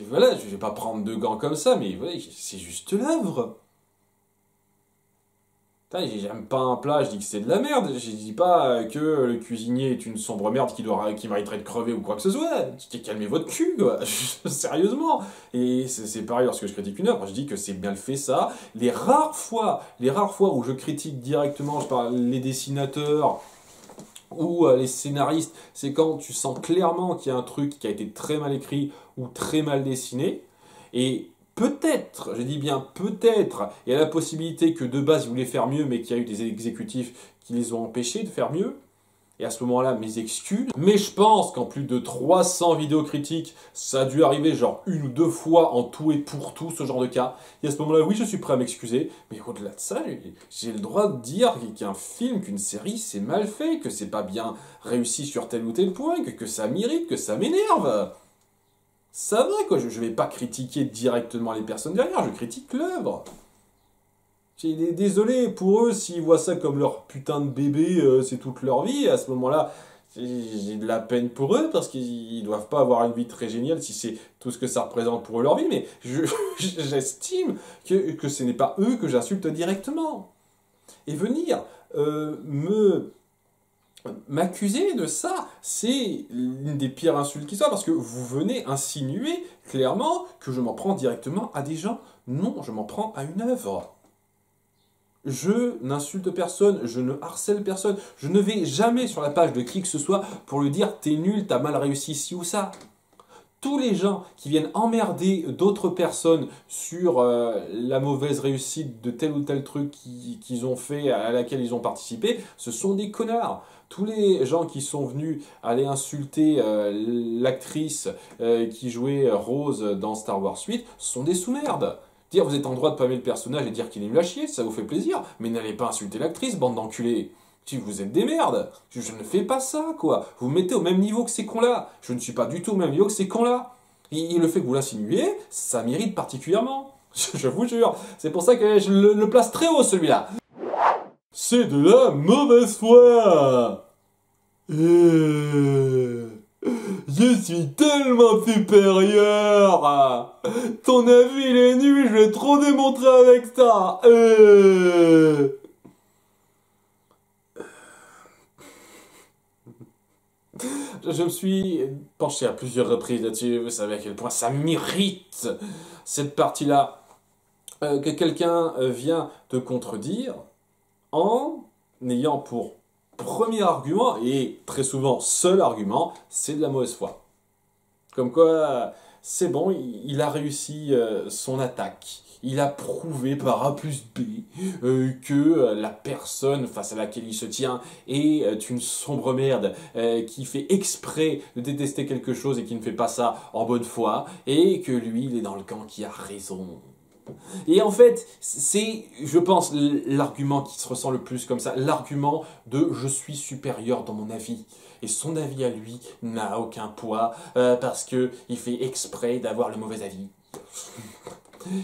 Voilà, je vais pas prendre de gants comme ça, mais voilà, c'est juste l'œuvre. J'aime pas un plat, je dis que c'est de la merde. Je dis pas que le cuisinier est une sombre merde qui mériterait de crever ou quoi que ce soit. Calmez votre cul, quoi. Sérieusement. Et c'est pareil lorsque je critique une œuvre. Je dis que c'est bien fait ça. Les rares fois où je critique directement, je parle les dessinateurs ou les scénaristes, c'est quand tu sens clairement qu'il y a un truc qui a été très mal écrit ou très mal dessiné. Et peut-être, je dis bien peut-être, il y a la possibilité que de base ils voulaient faire mieux, mais qu'il y a eu des exécutifs qui les ont empêchés de faire mieux. Et à ce moment-là, mes excuses. Mais je pense qu'en plus de 300 vidéos critiques, ça a dû arriver genre 1 ou 2 fois en tout et pour tout ce genre de cas. Et à ce moment-là, oui, je suis prêt à m'excuser. Mais au-delà de ça, j'ai le droit de dire qu'un film, qu'une série, c'est mal fait, que c'est pas bien réussi sur tel ou tel point, que ça m'irrite, que ça m'énerve. Ça va quoi, je vais pas critiquer directement les personnes derrière, je critique l'œuvre. Désolé pour eux s'ils voient ça comme leur putain de bébé, c'est toute leur vie. À ce moment-là, j'ai de la peine pour eux parce qu'ils doivent pas avoir une vie très géniale si c'est tout ce que ça représente pour eux leur vie. Mais j'estime que ce n'est pas eux que j'insulte directement. Et venir m'accuser de ça, c'est l'une des pires insultes qui soit parce que vous venez insinuer clairement que je m'en prends directement à des gens. Non, je m'en prends à une œuvre. Je n'insulte personne, je ne harcèle personne, je ne vais jamais sur la page de qui que ce soit pour lui dire t'es nul, t'as mal réussi ci ou ça. Tous les gens qui viennent emmerder d'autres personnes sur la mauvaise réussite de tel ou tel truc qu'ils ont fait, à laquelle ils ont participé, ce sont des connards. Tous les gens qui sont venus aller insulter l'actrice qui jouait Rose dans Star Wars 8 sont des sous-merdes. Dire vous êtes en droit de pas aimer le personnage et dire qu'il est nul à chier, ça vous fait plaisir, mais n'allez pas insulter l'actrice, bande d'enculés. Si vous êtes des merdes, je ne fais pas ça, quoi. Vous me mettez au même niveau que ces cons-là. Je ne suis pas du tout au même niveau que ces cons-là. Et le fait que vous l'insinuez, ça m'irrite particulièrement. Je vous jure. C'est pour ça que je le place très haut, celui-là. C'est de la mauvaise foi. Je suis tellement supérieur. Ton avis, il est nul, je vais trop démontrer avec ça. Je me suis penché à plusieurs reprises là-dessus, vous savez à quel point ça m'irrite, cette partie-là, que quelqu'un vient te contredire en ayant pour premier argument, et très souvent seul argument, c'est de la mauvaise foi. Comme quoi, c'est bon, il a réussi son attaque. Il a prouvé par A plus B que la personne face à laquelle il se tient est une sombre merde qui fait exprès de détester quelque chose et qui ne fait pas ça en bonne foi, et que lui, il est dans le camp qui a raison. Et en fait, c'est, je pense, l'argument qui se ressent le plus comme ça, l'argument de « je suis supérieur dans mon avis ». Et son avis à lui n'a aucun poids parce qu'il fait exprès d'avoir le mauvais avis.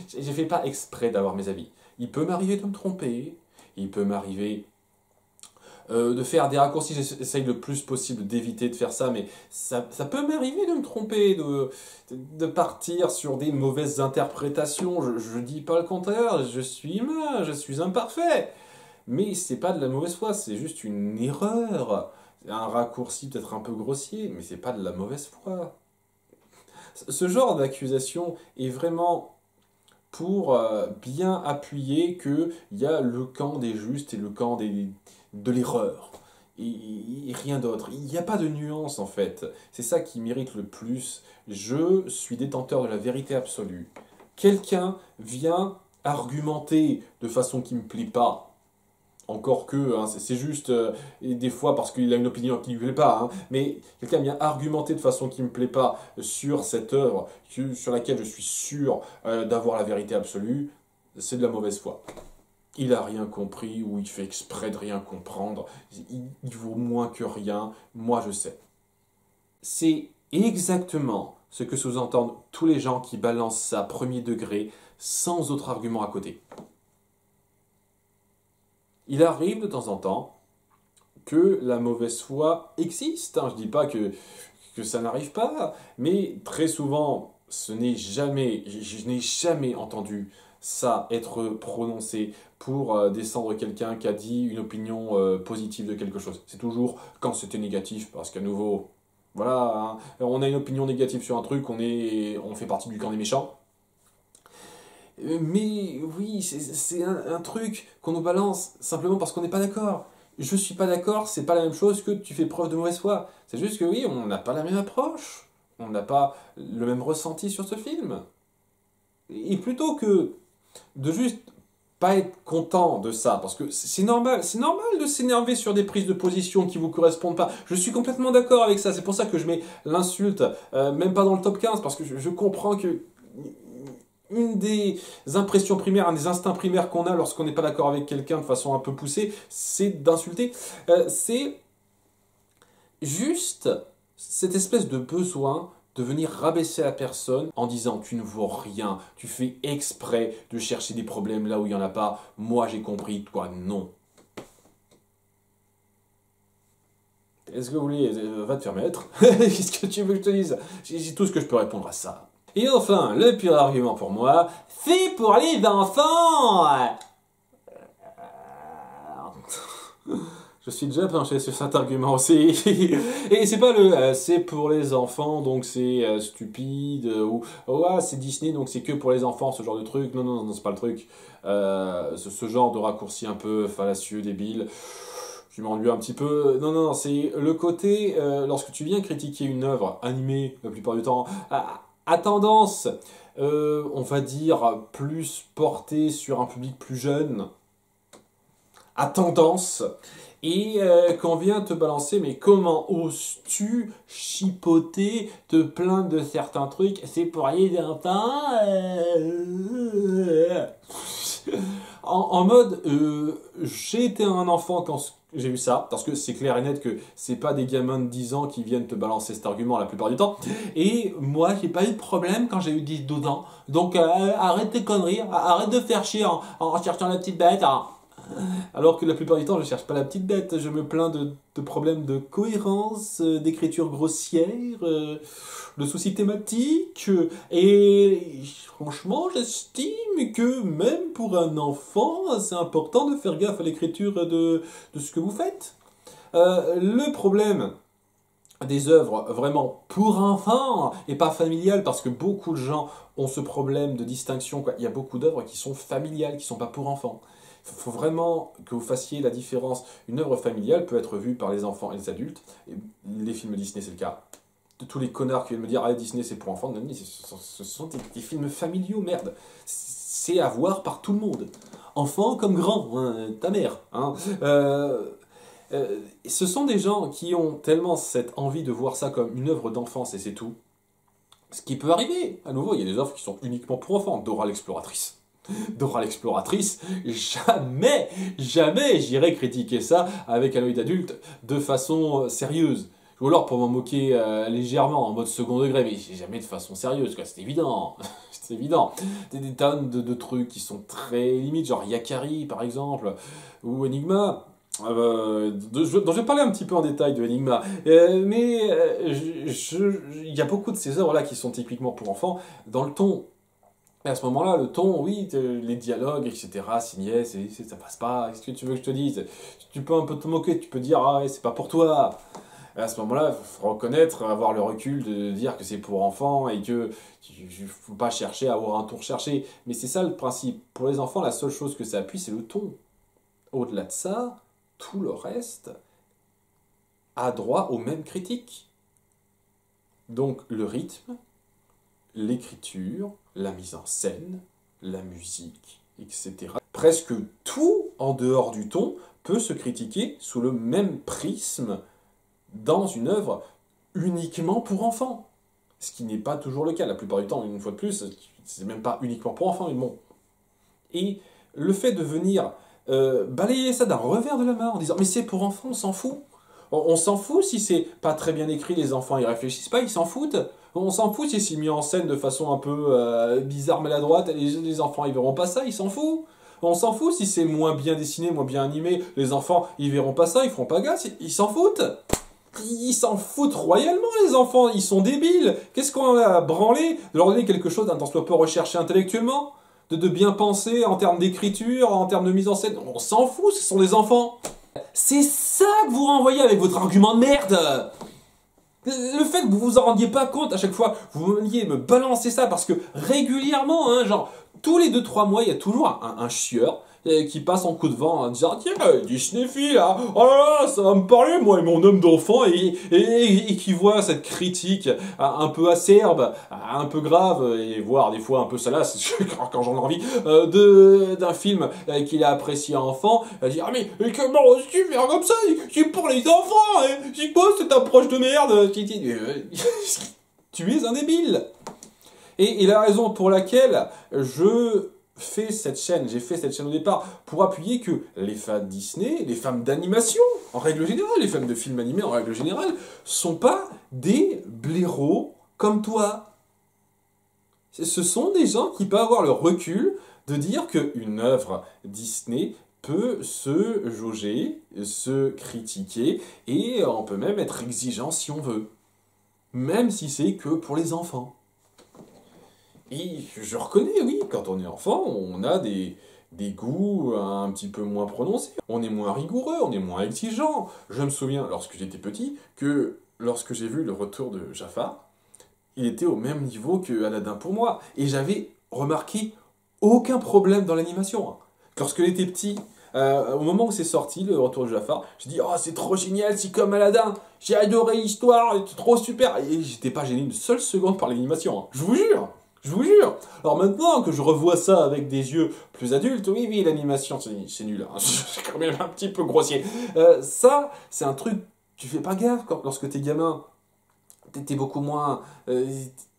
Je ne fais pas exprès d'avoir mes avis. Il peut m'arriver de me tromper, il peut m'arriver de faire des raccourcis, j'essaye le plus possible d'éviter de faire ça, mais ça peut m'arriver de me tromper, de partir sur des mauvaises interprétations. Je dis pas le contraire, je suis humain, je suis imparfait. Mais c'est pas de la mauvaise foi, c'est juste une erreur. Un raccourci peut-être un peu grossier, mais c'est pas de la mauvaise foi. Ce genre d'accusation est vraiment pour bien appuyer qu'il y a le camp des justes et le camp de l'erreur. Et rien d'autre. Il n'y a pas de nuance en fait. C'est ça qui m'irrite le plus. Je suis détenteur de la vérité absolue. Quelqu'un vient argumenter de façon qui ne me plaît pas. Encore que, hein, c'est juste des fois parce qu'il a une opinion qui ne lui plaît pas, hein, mais quelqu'un vient argumenter de façon qui ne me plaît pas sur cette œuvre sur laquelle je suis sûr d'avoir la vérité absolue, c'est de la mauvaise foi. Il a rien compris ou il fait exprès de rien comprendre, il vaut moins que rien, moi je sais. C'est exactement ce que sous-entendent tous les gens qui balancent ça premier degré sans autre argument à côté. Il arrive de temps en temps que la mauvaise foi existe. Je ne dis pas que ça n'arrive pas, mais très souvent, je n'ai jamais entendu ça être prononcé pour descendre quelqu'un qui a dit une opinion positive de quelque chose. C'est toujours quand c'était négatif, parce qu'à nouveau, voilà, hein, on a une opinion négative sur un truc, on fait partie du camp des méchants. Mais oui, c'est un truc qu'on nous balance simplement parce qu'on n'est pas d'accord. Je suis pas d'accord, c'est pas la même chose que tu fais preuve de mauvaise foi. C'est juste que oui, on n'a pas la même approche. On n'a pas le même ressenti sur ce film. Et plutôt que de juste pas être content de ça, parce que c'est normal de s'énerver sur des prises de position qui vous correspondent pas. Je suis complètement d'accord avec ça, c'est pour ça que je mets l'insulte, même pas dans le top 15, parce que je comprends que une des impressions primaires, un des instincts primaires qu'on a lorsqu'on n'est pas d'accord avec quelqu'un de façon un peu poussée, c'est d'insulter. C'est juste cette espèce de besoin de venir rabaisser la personne en disant tu ne vaux rien, tu fais exprès de chercher des problèmes là où il n'y en a pas, moi j'ai compris, toi non. Est-ce que vous voulez, va te faire mettre. Qu'est-ce que tu veux que je te dise? C'est tout ce que je peux répondre à ça. Et enfin, le pire argument pour moi, c'est pour les enfants. Je suis déjà penché sur cet argument aussi. Et c'est pas le c'est pour les enfants donc c'est stupide ou oh, ah, c'est Disney donc c'est que pour les enfants ce genre de truc. Non, non, non, c'est pas le truc. Ce genre de raccourci un peu fallacieux, débile. Je m'ennuie un petit peu. Non, non, non, c'est le côté lorsque tu viens critiquer une œuvre animée la plupart du temps à tendance, on va dire, plus portée sur un public plus jeune, à tendance, et qu'on vient te balancer, mais comment oses-tu chipoter, te plaindre de certains trucs, c'est pour aller d'un temps en mode, j'ai été un enfant quand j'ai vu ça, parce que c'est clair et net que c'est pas des gamins de 10 ans qui viennent te balancer cet argument la plupart du temps. Et moi, j'ai pas eu de problème quand j'ai eu 10-12 ans. Donc arrête tes conneries, arrête de faire chier en cherchant la petite bête. Hein. Alors que la plupart du temps, je cherche pas la petite bête, je me plains de problèmes de cohérence, d'écriture grossière, de soucis thématiques, et franchement, j'estime que même pour un enfant, c'est important de faire gaffe à l'écriture de ce que vous faites. Le problème des œuvres vraiment pour enfants et pas familiales, parce que beaucoup de gens ont ce problème de distinction, quoi. Il y a beaucoup d'œuvres qui sont familiales, qui sont pas pour enfants. Il faut vraiment que vous fassiez la différence. Une œuvre familiale peut être vue par les enfants et les adultes. Et les films Disney, c'est le cas. De tous les connards qui viennent me dire ah, Disney, c'est pour enfants. Non, ce sont des films familiaux, merde. C'est à voir par tout le monde. Enfant comme grand, hein, ta mère. Hein. Ce sont des gens qui ont tellement cette envie de voir ça comme une œuvre d'enfance et c'est tout. Ce qui peut arriver. À nouveau, il y a des œuvres qui sont uniquement pour enfants. Dora l'exploratrice. Dora l'exploratrice, jamais j'irai critiquer ça avec un œil d'adulte de façon sérieuse. Ou alors pour m'en moquer légèrement, en mode second degré, mais jamais de façon sérieuse, quoi, c'est évident. C'est évident. Des tonnes de trucs qui sont très limites, genre Yakari par exemple, ou Enigma. Dont je vais parler un petit peu en détail de Enigma, mais il y a beaucoup de ces œuvres-là qui sont typiquement pour enfants, dans le ton. Et à ce moment-là, le ton, oui, les dialogues, etc., signé, ça passe pas, qu'est-ce que tu veux que je te dise? Tu peux un peu te moquer, tu peux dire, ah ouais, c'est pas pour toi. Et à ce moment-là, il faut reconnaître, avoir le recul de dire que c'est pour enfants et que il faut pas chercher à avoir un ton recherché. Mais c'est ça le principe. Pour les enfants, la seule chose que ça appuie, c'est le ton. Au-delà de ça, tout le reste a droit aux mêmes critiques. Donc le rythme, l'écriture, la mise en scène, la musique, etc. Presque tout en dehors du ton peut se critiquer sous le même prisme dans une œuvre uniquement pour enfants. Ce qui n'est pas toujours le cas. La plupart du temps, une fois de plus, c'est même pas uniquement pour enfants, mais bon. Et le fait de venir balayer ça d'un revers de la main en disant « mais c'est pour enfants, on s'en fout ». On s'en fout si c'est pas très bien écrit, les enfants ils réfléchissent pas, ils s'en foutent. On s'en fout si c'est mis en scène de façon un peu bizarre, maladroite, les enfants ils verront pas ça, ils s'en foutent. On s'en fout si c'est moins bien dessiné, moins bien animé, les enfants ils verront pas ça, ils feront pas gaffe, ils s'en foutent. Ils s'en foutent royalement les enfants, ils sont débiles. Qu'est-ce qu'on a branlé de leur donner quelque chose d'un tant soit peu recherché intellectuellement, de bien penser en termes d'écriture, en termes de mise en scène. On s'en fout, ce sont des enfants. C'est ça que vous renvoyez avec votre argument de merde. Le fait que vous vous en rendiez pas compte à chaque fois, vous veniez me balancer ça parce que régulièrement, hein, genre tous les 2-3 mois, il y a toujours un chieur qui passe en coup de vent en disant tiens, Disney fille là, oh là là, ça va me parler moi et mon homme d'enfant et qui voit cette critique un peu acerbe, un peu grave et voire des fois un peu salace quand j'en ai envie d'un film qu'il a apprécié enfant, elle dit ah mais comment oses-tu faire comme ça, c'est pour les enfants, c'est quoi cette approche de merde, tu es un débile. Et la raison pour laquelle j'ai fait cette chaîne au départ, pour appuyer que les fans Disney, les fans d'animation, en règle générale, les fans de films animés en règle générale, sont pas des blaireaux comme toi. Ce sont des gens qui peuvent avoir le recul de dire qu'une œuvre Disney peut se jauger, se critiquer, et on peut même être exigeant si on veut. Même si c'est que pour les enfants. Et je reconnais, oui, quand on est enfant, on a des goûts un petit peu moins prononcés. On est moins rigoureux, on est moins exigeant. Je me souviens, lorsque j'étais petit, que lorsque j'ai vu le retour de Jafar, il était au même niveau que Aladdin pour moi. Et j'avais remarqué aucun problème dans l'animation. Lorsque j'étais petit, au moment où c'est sorti, le retour de Jafar, j'ai dit « Oh, c'est trop génial, c'est comme Aladdin, j'ai adoré l'histoire, c'est trop super !» Et j'étais pas gêné une seule seconde par l'animation, je vous jure. Je vous jure. Alors maintenant que je revois ça avec des yeux plus adultes, oui, l'animation, c'est nul. Hein. C'est quand même un petit peu grossier. Ça, c'est un truc, tu fais pas gaffe lorsque t'es gamin. T'es beaucoup moins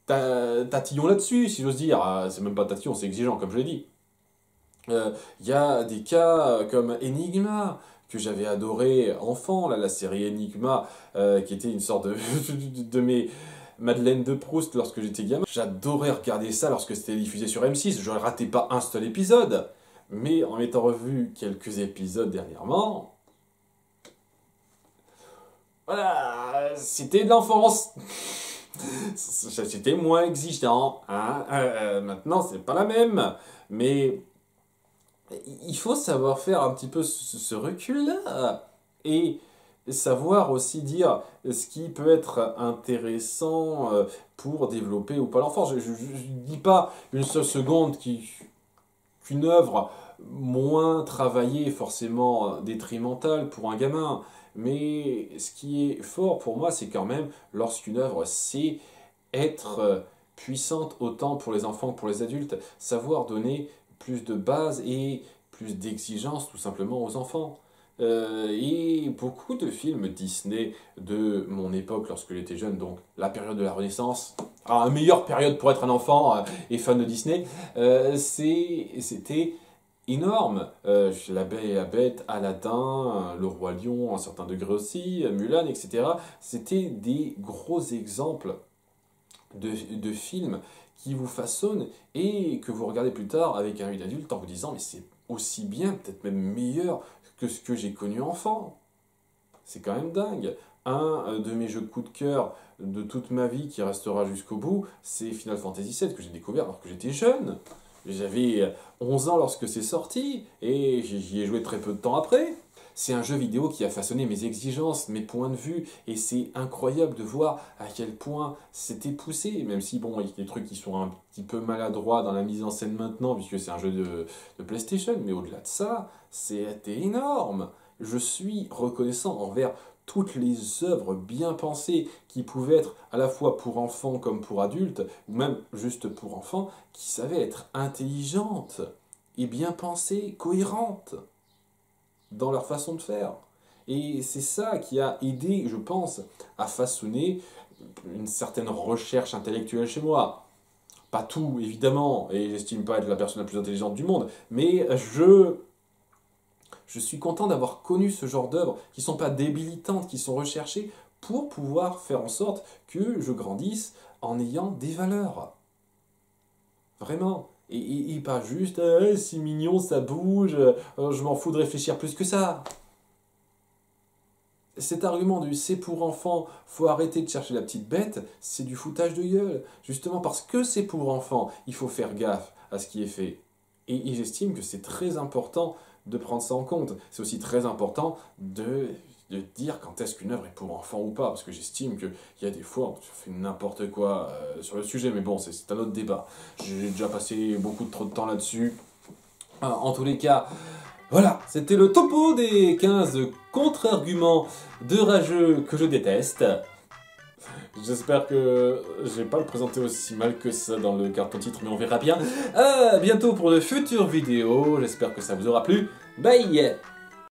tatillon là-dessus, si j'ose dire. C'est même pas tatillon, c'est exigeant, comme je l'ai dit. Il y a des cas comme Enigma, que j'avais adoré enfant, là, la série Enigma, qui était une sorte de mes Madeleine de Proust lorsque j'étais gamin. J'adorais regarder ça lorsque c'était diffusé sur M6, je ne ratais pas un seul épisode. Mais en m'étant revu quelques épisodes dernièrement, voilà, c'était de l'enfance. C'était moins exigeant. Hein. Maintenant, c'est pas la même. Mais il faut savoir faire un petit peu ce recul-là. Et savoir aussi dire ce qui peut être intéressant pour développer ou pas l'enfant. Je ne dis pas une seule seconde qu'une œuvre moins travaillée est forcément détrimentale pour un gamin. Mais ce qui est fort pour moi, c'est quand même lorsqu'une œuvre sait être puissante autant pour les enfants que pour les adultes, savoir donner plus de base et plus d'exigence tout simplement aux enfants. Et beaucoup de films Disney de mon époque lorsque j'étais jeune, donc la période de la Renaissance, la meilleure période pour être un enfant et fan de Disney, c'était énorme. La Belle et la Bête, Aladdin, Le Roi Lion, à un certain degré aussi, Mulan, etc. C'était des gros exemples de films qui vous façonnent et que vous regardez plus tard avec un œil d'adulte en vous disant mais c'est aussi bien, peut-être même meilleur que ce que j'ai connu enfant. C'est quand même dingue. Un de mes jeux coup de cœur de toute ma vie qui restera jusqu'au bout, c'est Final Fantasy VII que j'ai découvert alors que j'étais jeune. J'avais 11 ans lorsque c'est sorti et j'y ai joué très peu de temps après. C'est un jeu vidéo qui a façonné mes exigences, mes points de vue, et c'est incroyable de voir à quel point c'était poussé, même si, bon, il y a des trucs qui sont un petit peu maladroits dans la mise en scène maintenant, puisque c'est un jeu de PlayStation, mais au-delà de ça, c'était énorme. Je suis reconnaissant envers toutes les œuvres bien pensées qui pouvaient être à la fois pour enfants comme pour adultes, ou même juste pour enfants, qui savaient être intelligentes et bien pensées, cohérentes dans leur façon de faire. Et c'est ça qui a aidé, je pense, à façonner une certaine recherche intellectuelle chez moi. Pas tout, évidemment, et j'estime pas être la personne la plus intelligente du monde, mais je suis content d'avoir connu ce genre d'œuvres qui ne sont pas débilitantes, qui sont recherchées pour pouvoir faire en sorte que je grandisse en ayant des valeurs. Vraiment. Et pas juste c'est mignon, ça bouge, je m'en fous de réfléchir plus que ça. Cet argument du c'est pour enfants, faut arrêter de chercher la petite bête, c'est du foutage de gueule. Justement parce que c'est pour enfants, il faut faire gaffe à ce qui est fait. Et j'estime que c'est très important de prendre ça en compte. C'est aussi très important de dire quand est-ce qu'une œuvre est pour enfants ou pas, parce que j'estime qu'il y a des fois on fait n'importe quoi sur le sujet, mais bon, c'est un autre débat. J'ai déjà passé beaucoup trop de temps là-dessus. En tous les cas, voilà, c'était le topo des 15 contre-arguments de rageux que je déteste. J'espère que je vais pas le présenter aussi mal que ça dans le carton-titre, mais on verra bien. À bientôt pour de futures vidéos, j'espère que ça vous aura plu. Bye!